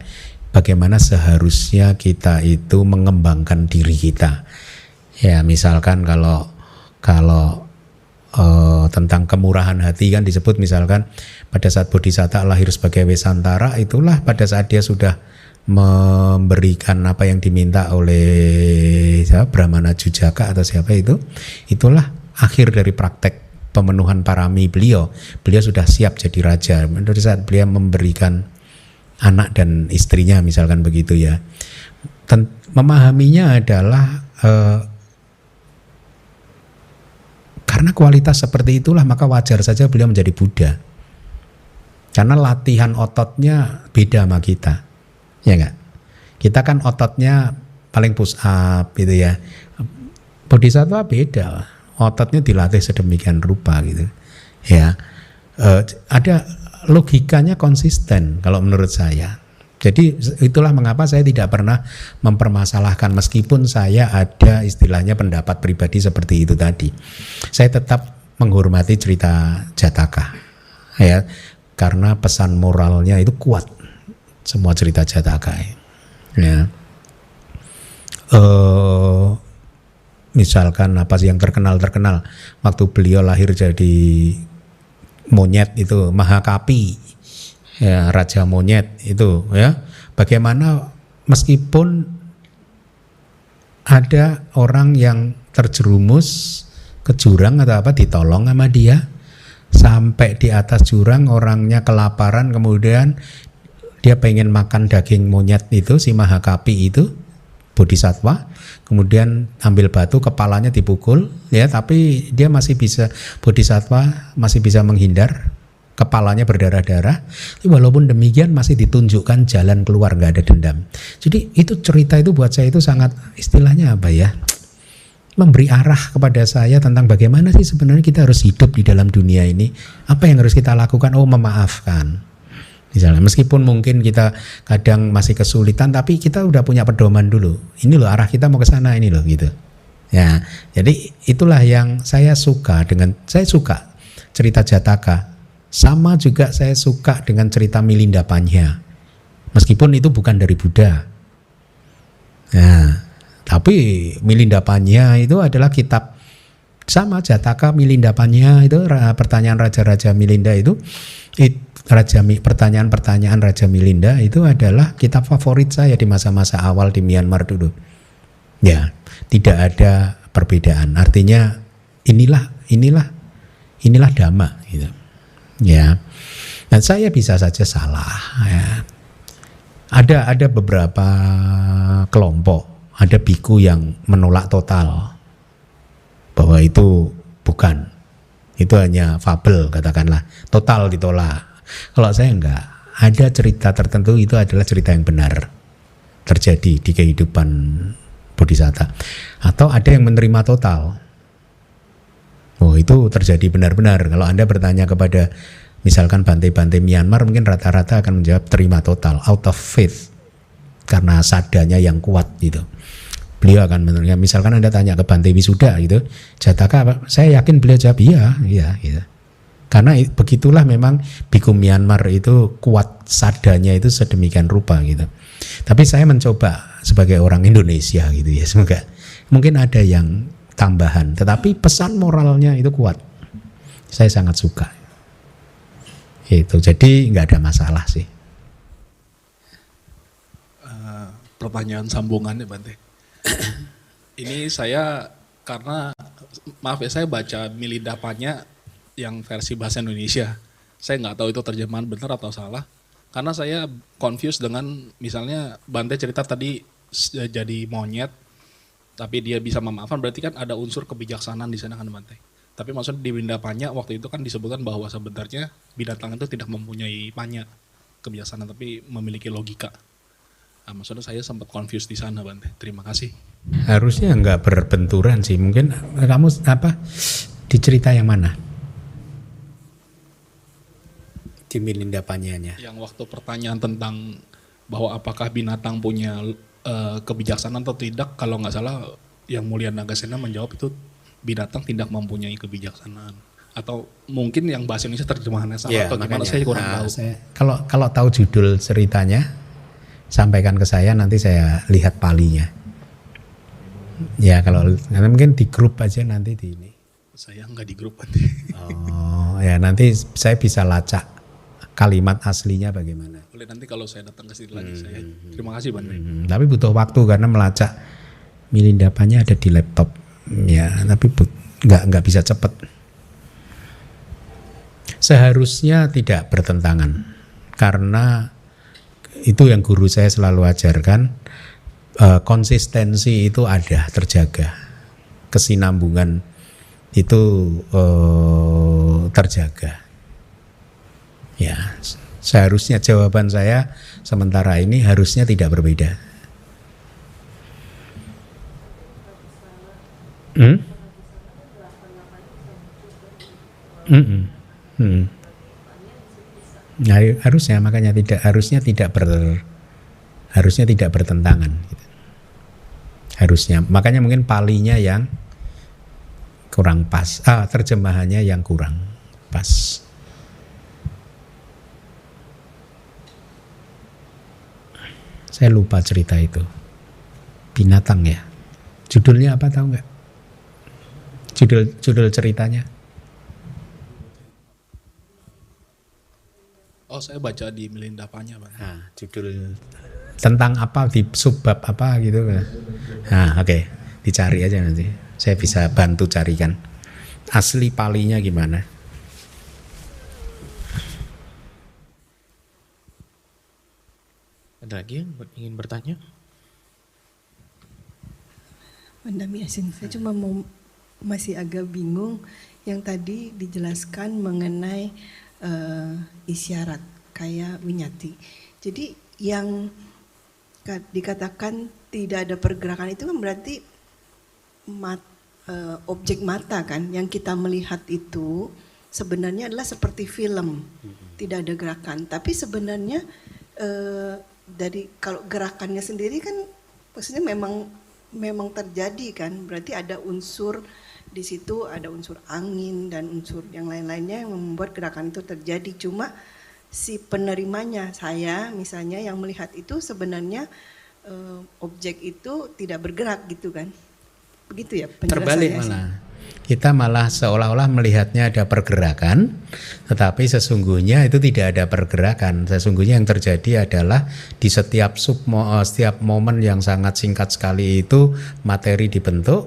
bagaimana seharusnya kita itu mengembangkan diri kita. Ya, misalkan kalau tentang kemurahan hati kan disebut, misalkan pada saat Bodhisatta lahir sebagai Wesantara, itulah pada saat dia sudah memberikan apa yang diminta oleh Brahmana Jujaka atau siapa itu, itulah akhir dari praktek pemenuhan parami beliau. Beliau sudah siap jadi raja pada saat beliau memberikan anak dan istrinya, misalkan begitu ya. Memahaminya adalah karena kualitas seperti itulah maka wajar saja beliau menjadi Buddha. Karena latihan ototnya beda sama kita. Ya enggak? Kita kan ototnya paling push up gitu ya. Bodhisattva beda. Ototnya dilatih sedemikian rupa gitu. Ya. Ada logikanya konsisten kalau menurut saya. Jadi itulah mengapa saya tidak pernah mempermasalahkan meskipun saya ada istilahnya pendapat pribadi seperti itu tadi. Saya tetap menghormati cerita Jataka, ya, karena pesan moralnya itu kuat semua cerita Jataka. Ya. Misalkan apa sih yang terkenal waktu beliau lahir jadi monyet itu Mahakapi. Ya, raja monyet itu ya, bagaimana meskipun ada orang yang terjerumus ke jurang atau apa ditolong sama dia sampai di atas jurang, orangnya kelaparan, kemudian dia pengen makan daging monyet itu, si Mahakapi itu Bodhisattva, kemudian ambil batu, kepalanya dipukul ya, tapi dia masih bisa, Bodhisattva masih bisa menghindar, kepalanya berdarah-darah, walaupun demikian masih ditunjukkan jalan keluar, nggak ada dendam. Jadi itu cerita itu buat saya itu sangat istilahnya apa ya, memberi arah kepada saya tentang bagaimana sih sebenarnya kita harus hidup di dalam dunia ini, apa yang harus kita lakukan. Oh, memaafkan misalnya, meskipun mungkin kita kadang masih kesulitan, tapi kita udah punya pedoman dulu, ini loh arah kita mau ke sana ini loh gitu ya. Jadi itulah yang saya suka cerita Jataka. Sama juga saya suka dengan cerita Milinda Panha, meskipun itu bukan dari Buddha. Nah, tapi Milinda Panha itu adalah kitab sama Jataka, Milinda Panha itu pertanyaan raja-raja Milinda itu pertanyaan Raja Milinda itu adalah kitab favorit saya di masa-masa awal di Myanmar dulu. Ya, tidak ada perbedaan. Artinya inilah dhamma gitu. Ya, dan saya bisa saja salah. Ya. Ada beberapa kelompok Ada biku yang menolak total bahwa itu bukan, itu hanya fabel katakanlah, total ditolak. Kalau saya enggak, ada cerita tertentu itu adalah cerita yang benar terjadi di kehidupan bodhisatta. Atau ada yang menerima total. Oh, itu terjadi benar-benar. Kalau Anda bertanya kepada misalkan Bante-Bante Myanmar, mungkin rata-rata akan menjawab terima total, out of faith, karena sadanya yang kuat gitu. Beliau akan menerima. Misalkan Anda tanya ke Bante Wisuda gitu, Jataka apa? Saya yakin beliau jawab iya gitu. Karena begitulah memang biku Myanmar itu kuat sadanya itu sedemikian rupa gitu. Tapi saya mencoba sebagai orang Indonesia gitu ya, semoga mungkin ada yang tambahan, tetapi pesan moralnya itu kuat. Saya sangat suka. Itu jadi nggak ada masalah sih. Pertanyaan sambungannya Bante. Ini saya karena maaf ya, saya baca Milindapanya yang versi bahasa Indonesia. Saya nggak tahu itu terjemahan benar atau salah. Karena saya confused dengan misalnya Bante cerita tadi jadi monyet, tapi dia bisa memaafkan, berarti kan ada unsur kebijaksanaan di sana kan Bante. Tapi maksudnya di Milindapanya waktu itu kan disebutkan bahwa sebenarnya binatang itu tidak mempunyai panya kebijaksanaan, tapi memiliki logika. Nah, maksudnya saya sempat confused di sana Bante. Terima kasih. Harusnya nggak berbenturan sih. Mungkin kamu apa di cerita yang mana? Di Milindapanyanya. Yang waktu pertanyaan tentang bahwa apakah binatang punya kebijaksanaan atau tidak, kalau nggak salah yang Mulia Nagasena menjawab itu binatang tidak mempunyai kebijaksanaan. Atau mungkin yang bahasa Indonesia terjemahannya salah Ya, atau gimana, makanya, saya kurang tahu. Kalau tahu judul ceritanya, sampaikan ke saya, nanti saya lihat palinya. Ya kalau mungkin di grup aja nanti di ini. Saya nggak di grup. Oh ya, nanti saya bisa lacak kalimat aslinya bagaimana. Boleh nanti kalau saya datang ke sini lagi saya. Terima kasih Bante. Tapi butuh waktu karena melacak Milindapanya ada di laptop. Ya, tapi nggak bisa cepat. Seharusnya tidak bertentangan karena itu yang guru saya selalu ajarkan, konsistensi itu ada, terjaga, kesinambungan itu terjaga. Ya, seharusnya jawaban saya sementara ini harusnya tidak berbeda. Nah, harusnya makanya harusnya tidak bertentangan gitu. Harusnya makanya mungkin palinya yang kurang pas, terjemahannya yang kurang pas. Saya lupa cerita itu, binatang ya, judulnya apa tahu nggak? Judul ceritanya. Oh, saya baca di Milindapanya, Bang. Nah, judul tentang apa, di subbab apa gitu. Nah, oke, dicari aja nanti. Saya bisa bantu carikan. Asli palinya gimana? Ada lagi yang ingin bertanya? Mandami Asin, saya cuma masih agak bingung yang tadi dijelaskan mengenai isyarat kayak winyati. Jadi yang dikatakan tidak ada pergerakan itu kan berarti objek mata kan yang kita melihat itu sebenarnya adalah seperti film, tidak ada gerakan. Tapi sebenarnya dari kalau gerakannya sendiri kan maksudnya memang terjadi kan, berarti ada unsur di situ, ada unsur angin dan unsur yang lain-lainnya yang membuat gerakan itu terjadi. Cuma si penerimanya, saya misalnya yang melihat itu sebenarnya objek itu tidak bergerak gitu kan, begitu ya penjelasannya. Terbalik malah, kita malah seolah-olah melihatnya ada pergerakan, tetapi sesungguhnya itu tidak ada pergerakan. Sesungguhnya yang terjadi adalah di setiap momen yang sangat singkat sekali itu materi dibentuk,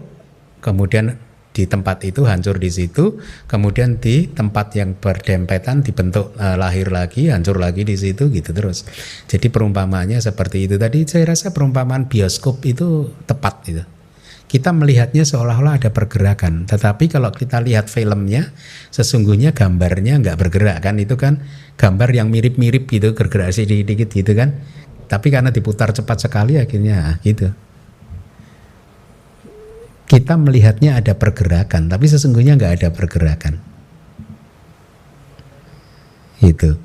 kemudian di tempat itu, hancur di situ, kemudian di tempat yang berdempetan dibentuk lahir lagi, hancur lagi di situ gitu terus. Jadi perumpamaannya seperti itu. Tadi saya rasa perumpamaan bioskop itu tepat itu. Kita melihatnya seolah-olah ada pergerakan, tetapi kalau kita lihat filmnya, sesungguhnya gambarnya nggak bergerak kan, itu kan gambar yang mirip-mirip gitu, bergerak sedikit-sedikit gitu kan. Tapi karena diputar cepat sekali akhirnya gitu. Kita melihatnya ada pergerakan, tapi sesungguhnya nggak ada pergerakan. Gitu.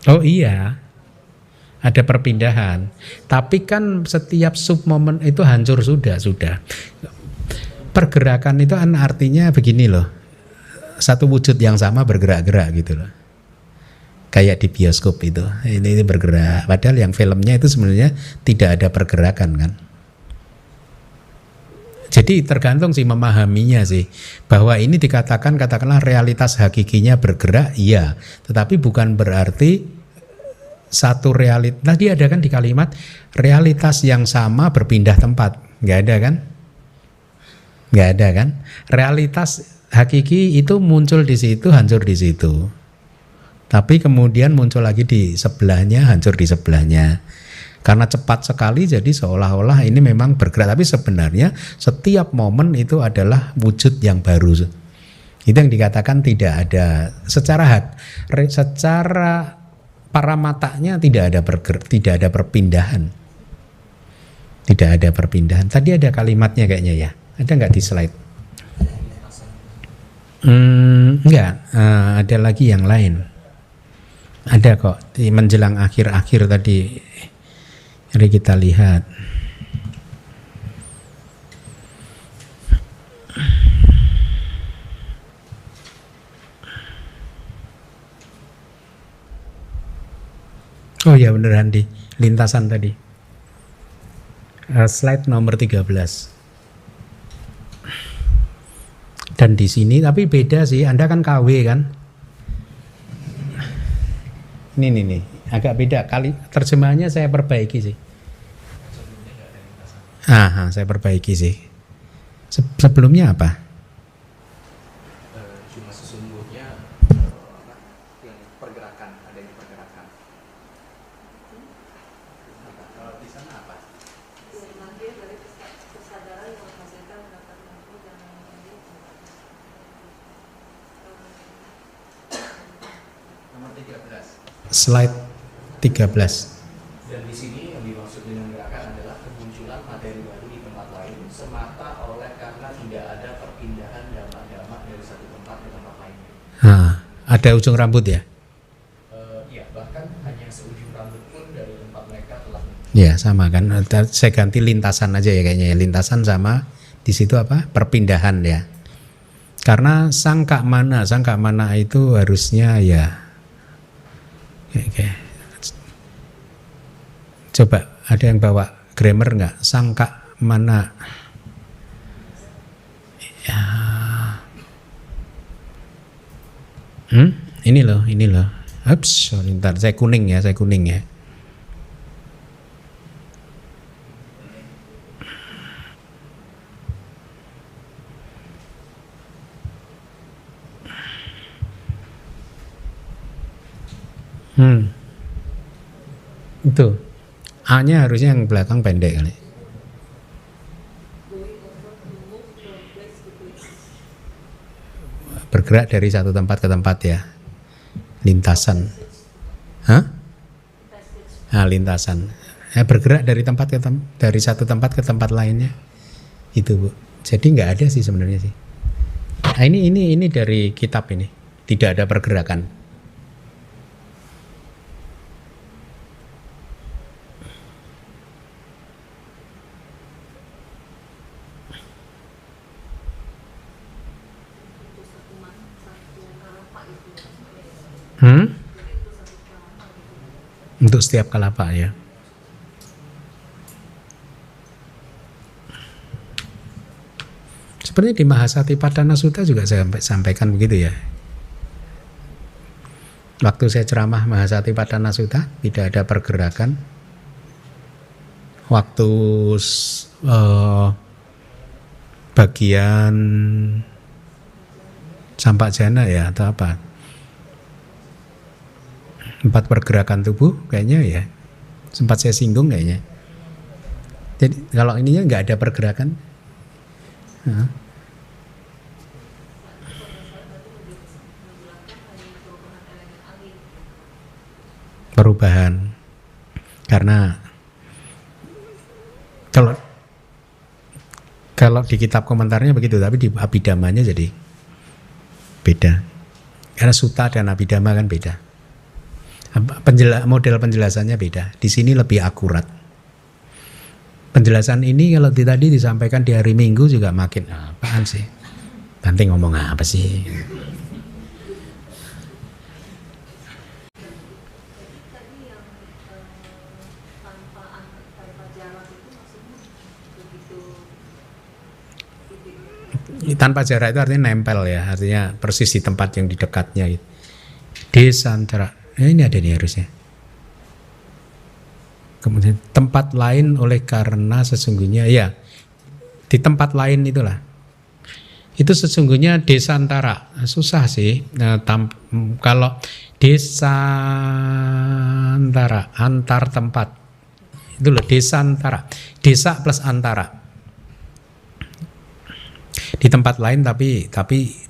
Oh iya, ada perpindahan. Tapi kan setiap sub momen itu hancur sudah. Pergerakan itu kan artinya begini loh. Satu wujud yang sama bergerak-gerak gitu loh. Kayak di bioskop itu. Ini bergerak. Padahal yang filmnya itu sebenarnya tidak ada pergerakan kan. Jadi tergantung sih memahaminya sih. Bahwa ini katakanlah realitas hakikinya bergerak, iya. Tetapi bukan berarti satu realitas. Tadi ada kan di kalimat realitas yang sama berpindah tempat. Nggak ada kan? Nggak ada kan? Realitas hakiki itu muncul di situ, hancur di situ. Tapi kemudian muncul lagi di sebelahnya, hancur di sebelahnya. Karena cepat sekali jadi seolah-olah ini memang bergerak. Tapi sebenarnya setiap momen itu adalah wujud yang baru. Itu yang dikatakan tidak ada secara para matanya tidak ada perpindahan. Tidak ada perpindahan. Tadi ada kalimatnya kayaknya ya. Ada nggak di slide? Enggak, ada lagi yang lain. Ada kok di menjelang akhir-akhir tadi. Mari kita lihat. Oh ya beneran di lintasan tadi. Slide nomor 13. Dan di sini tapi beda sih, Anda kan KW kan? Ini agak beda kali terjemahannya saya perbaiki sih. Saya perbaiki sih. Sebelumnya apa? Cuma sesungguhnya yang pergerakan, adanya pergerakan. Kalau di sana apa? Nomor 13. Slide 13. Dan di sini yang dimaksud dengan gerakan adalah kemunculan materi baru di tempat lain semata oleh karena tidak ada perpindahan damak-damak dari satu tempat ke tempat lainnya. Ada ujung rambut ya? Iya, bahkan hanya seujung rambut pun dari tempat mereka telah. Ya sama kan. Saya ganti lintasan aja ya kayaknya. Lintasan sama di situ apa? Perpindahan ya. Karena sangka mana itu harusnya ya. Oke. Coba ada yang bawa grammar nggak? Sangka mana? Ya. Ini loh. Ups, ntar saya kuning ya. Itu A-nya harusnya yang belakang pendek kali. Bergerak dari satu tempat ke tempat ya. Lintasan. Lintasan. Bergerak dari dari satu tempat ke tempat lainnya. Itu Bu. Jadi nggak ada sih sebenarnya sih. Ini dari kitab ini. Tidak ada pergerakan. Untuk setiap kelapa ya. Seperti di Mahasatipadana Sutta juga saya sampaikan begitu ya. waktu saya ceramah Mahasatipatthana Sutta tidak ada pergerakan. Waktu bagian Sampajana ya atau apa, 4 pergerakan tubuh kayaknya ya, sempat saya singgung kayaknya. Jadi kalau ininya nggak ada pergerakan. Nah. Perubahan karena kalau di kitab komentarnya begitu, tapi di Abhidhamanya jadi beda. Karena Sutta dan Abhidhamma kan beda. Model penjelasannya beda. Di sini lebih akurat. Penjelasan ini kalau tadi disampaikan di hari Minggu juga makin apaan sih? Nanti ngomong apa sih? Tanpa jarak itu artinya nempel ya, artinya persis di tempat yang di dekatnya gitu. Desantara, ini ada nih harusnya. Kemudian tempat lain oleh karena sesungguhnya ya di tempat lain itulah. Itu sesungguhnya desantara, susah sih. Nah, kalau desantara antar tempat itu loh desantara, desa plus antara. Di tempat lain tapi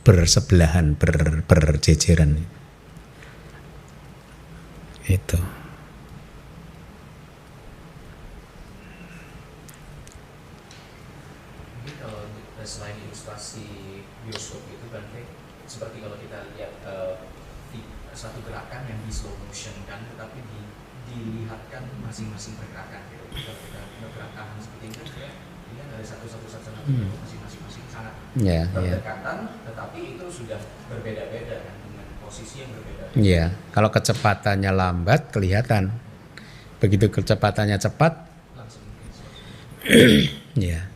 bersebelahan, berjejeran. Itu. Mungkin kalau selain ilustrasi bioskop itu kan seperti kalau kita lihat satu gerakan yang di slow motion kan, tetapi dilihatkan masing-masing pergerakan gitu. Kalau kita gerakan seperti ini kan ada satu-satu masing-masing sangat berdekatan, tetapi itu sudah berbeda-beda kan, dengan posisi yang berbeda. Iya, kalau kecepatannya lambat kelihatan. Begitu kecepatannya cepat, Langsung. ya.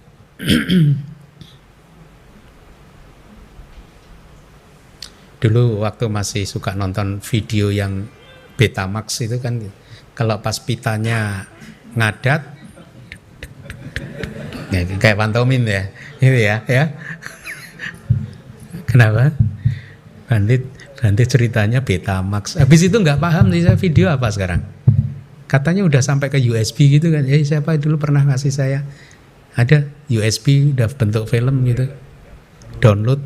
Dulu waktu masih suka nonton video yang Betamax itu kan, kalau pas pitanya ngadat, ya, kayak pantomin ya, itu ya. Kenapa? Bandit ceritanya Betamax. Habis itu nggak paham sih saya video apa sekarang. Katanya udah sampai ke USB gitu kan. Siapa dulu pernah ngasih saya? Ada USB udah bentuk film gitu. Download,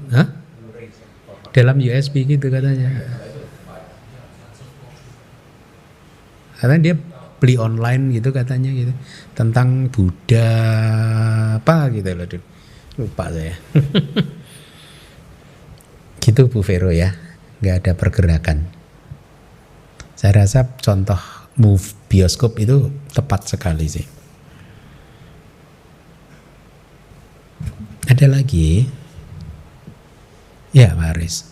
dalam USB gitu katanya. Karena dia beli online gitu katanya gitu. Tentang Buddha apa gitu loh. Lupa saya. Gitu Bu Vero ya. Nggak ada pergerakan. Saya rasa contoh move bioskop itu tepat sekali sih. Ada lagi? Ya, Pak Aris.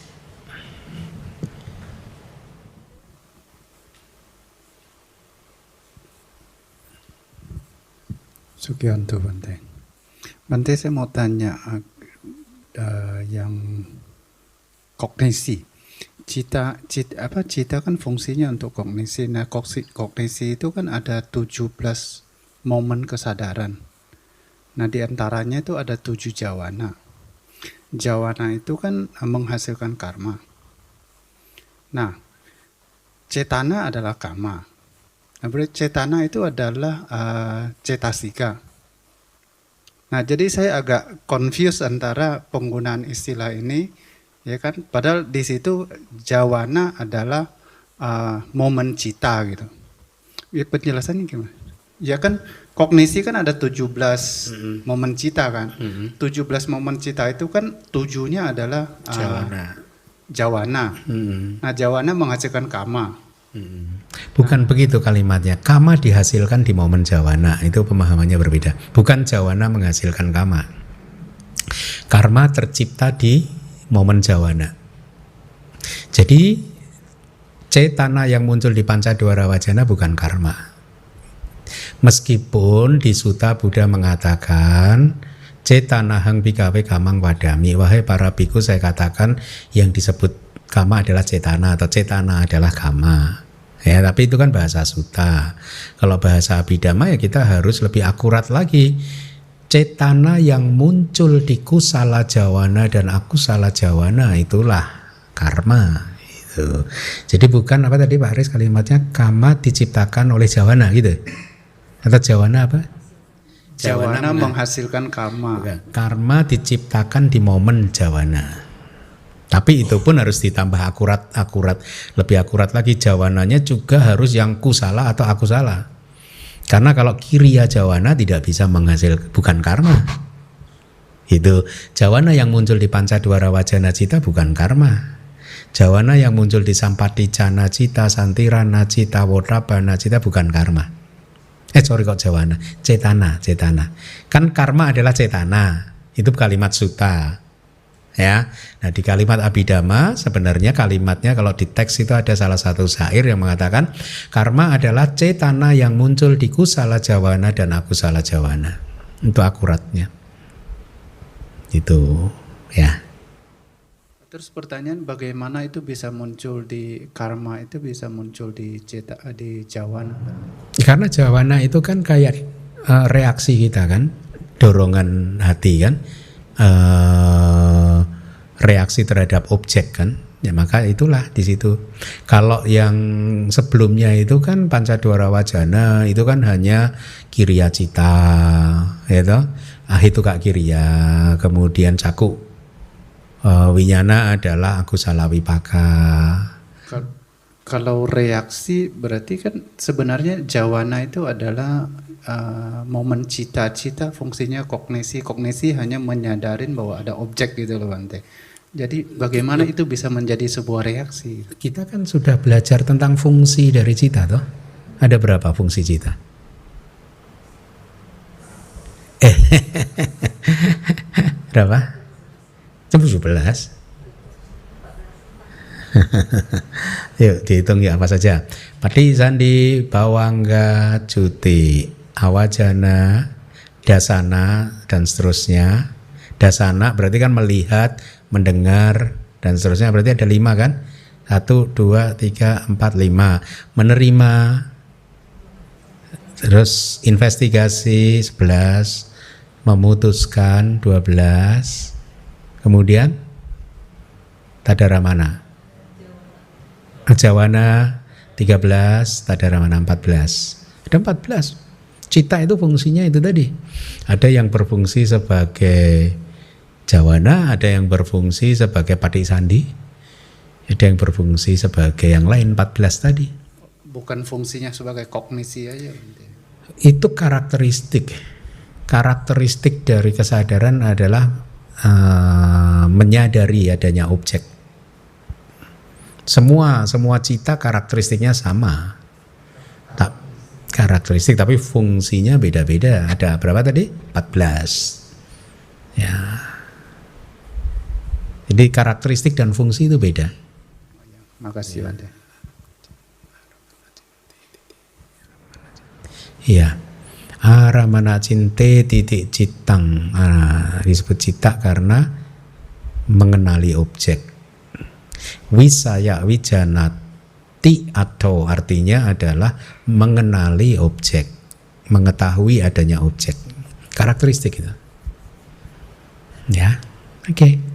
Sugianto Bante. Bante, saya mau tanya yang kognisi. Cita kan fungsinya untuk kognisi. Nah, kognisi itu kan ada 17 momen kesadaran. Nah, di antaranya itu ada 7 jawana. Jawana itu kan menghasilkan karma. Nah, cetana adalah karma. Nah, berarti cetana itu adalah cetasika. Nah, jadi saya agak confused antara penggunaan istilah ini, ya kan? Padahal di situ jawana adalah momen cita gitu. Ya, penjelasannya gimana? Ya kan kognisi kan ada 17 momen cita kan. 17 momen cita itu kan tujuhnya adalah jawana. Nah, jawana menghasilkan kama. Bukan begitu kalimatnya. Kama dihasilkan di momen jawana. Itu pemahamannya berbeda. Bukan jawana menghasilkan kama. Karma tercipta di momen jawana. Jadi cetana yang muncul di Pancadwara Wajana bukan karma. Meskipun di Sutta Buddha mengatakan cetanahang bhikkhave kamang vadami, wahai para bhikkhu saya katakan yang disebut kama adalah cetana atau cetana adalah kama. Ya, tapi itu kan bahasa sutta. Kalau bahasa abhidhamma ya kita harus lebih akurat lagi. Cetana yang muncul di kusala jawana dan akusala jawana itulah karma. Gitu. Jadi bukan apa tadi Pak Aris kalimatnya kama diciptakan oleh jawana gitu. Atau jawana apa? Jawana menghasilkan karma. Karma diciptakan di momen jawana. Tapi itu pun harus ditambah akurat, lebih akurat lagi jawananya juga harus yang kusala atau akusala. Karena kalau kiriya jawana tidak bisa menghasilkan, bukan karma. Itu jawana yang muncul di pancadwara wajana cita bukan karma. Jawana yang muncul di sampaticana cita, santirana cita, wodrabana cita bukan karma. Jawana, cetana. Kan karma adalah cetana. Itu kalimat sutta. Ya, nah di kalimat abhidhamma sebenarnya kalimatnya kalau di teks itu ada salah satu syair yang mengatakan karma adalah cetana yang muncul di kusala jawana dan akusala jawana. Itu akuratnya. Itu ya. Terus pertanyaan bagaimana itu bisa muncul di karma itu bisa muncul di jawana? Karena jawana itu kan kayak reaksi kita kan, dorongan hati kan. Reaksi terhadap objek kan, ya maka itulah di situ. Kalau yang sebelumnya itu kan pancadwara wajana itu kan hanya kiriya cita, ya toh, ahituka kiriya, kemudian caku winyana adalah akusala wipaka. Kalau reaksi berarti kan sebenarnya jawana itu adalah momen cita-cita, fungsinya kognisi hanya menyadarin bahwa ada objek gitu loh Bante. Jadi bagaimana itu bisa menjadi sebuah reaksi? Kita kan sudah belajar tentang fungsi dari cita toh. Ada berapa fungsi cita? Berapa? 17. Yuk dihitung ya apa saja. Pati sandi bawangga cuti awajana dasana dan seterusnya. Dasana berarti kan melihat, mendengar dan seterusnya, berarti ada 5 kan? 1, 2, 3, 4, 5. Menerima, terus investigasi 11, memutuskan 12, kemudian tadaramana, jawana 13, tadaramana 14. Ada 14. Cita itu fungsinya itu tadi. Ada yang berfungsi sebagai jawana, ada yang berfungsi sebagai patisandi, ada yang berfungsi sebagai yang lain 14 tadi. Bukan fungsinya sebagai kognisi aja. Itu karakteristik. Karakteristik dari kesadaran adalah menyadari adanya objek. Semua cita karakteristiknya sama. Karakteristik tapi fungsinya beda-beda. Ada berapa tadi? 14. Ya. Jadi karakteristik dan fungsi itu beda. Makasih Bante. Iya. Aramana cinte titik citang. Disebut cita karena mengenali objek. Wisaya wijanati atau artinya adalah mengenali objek, mengetahui adanya objek. Karakteristik itu. Ya. Oke.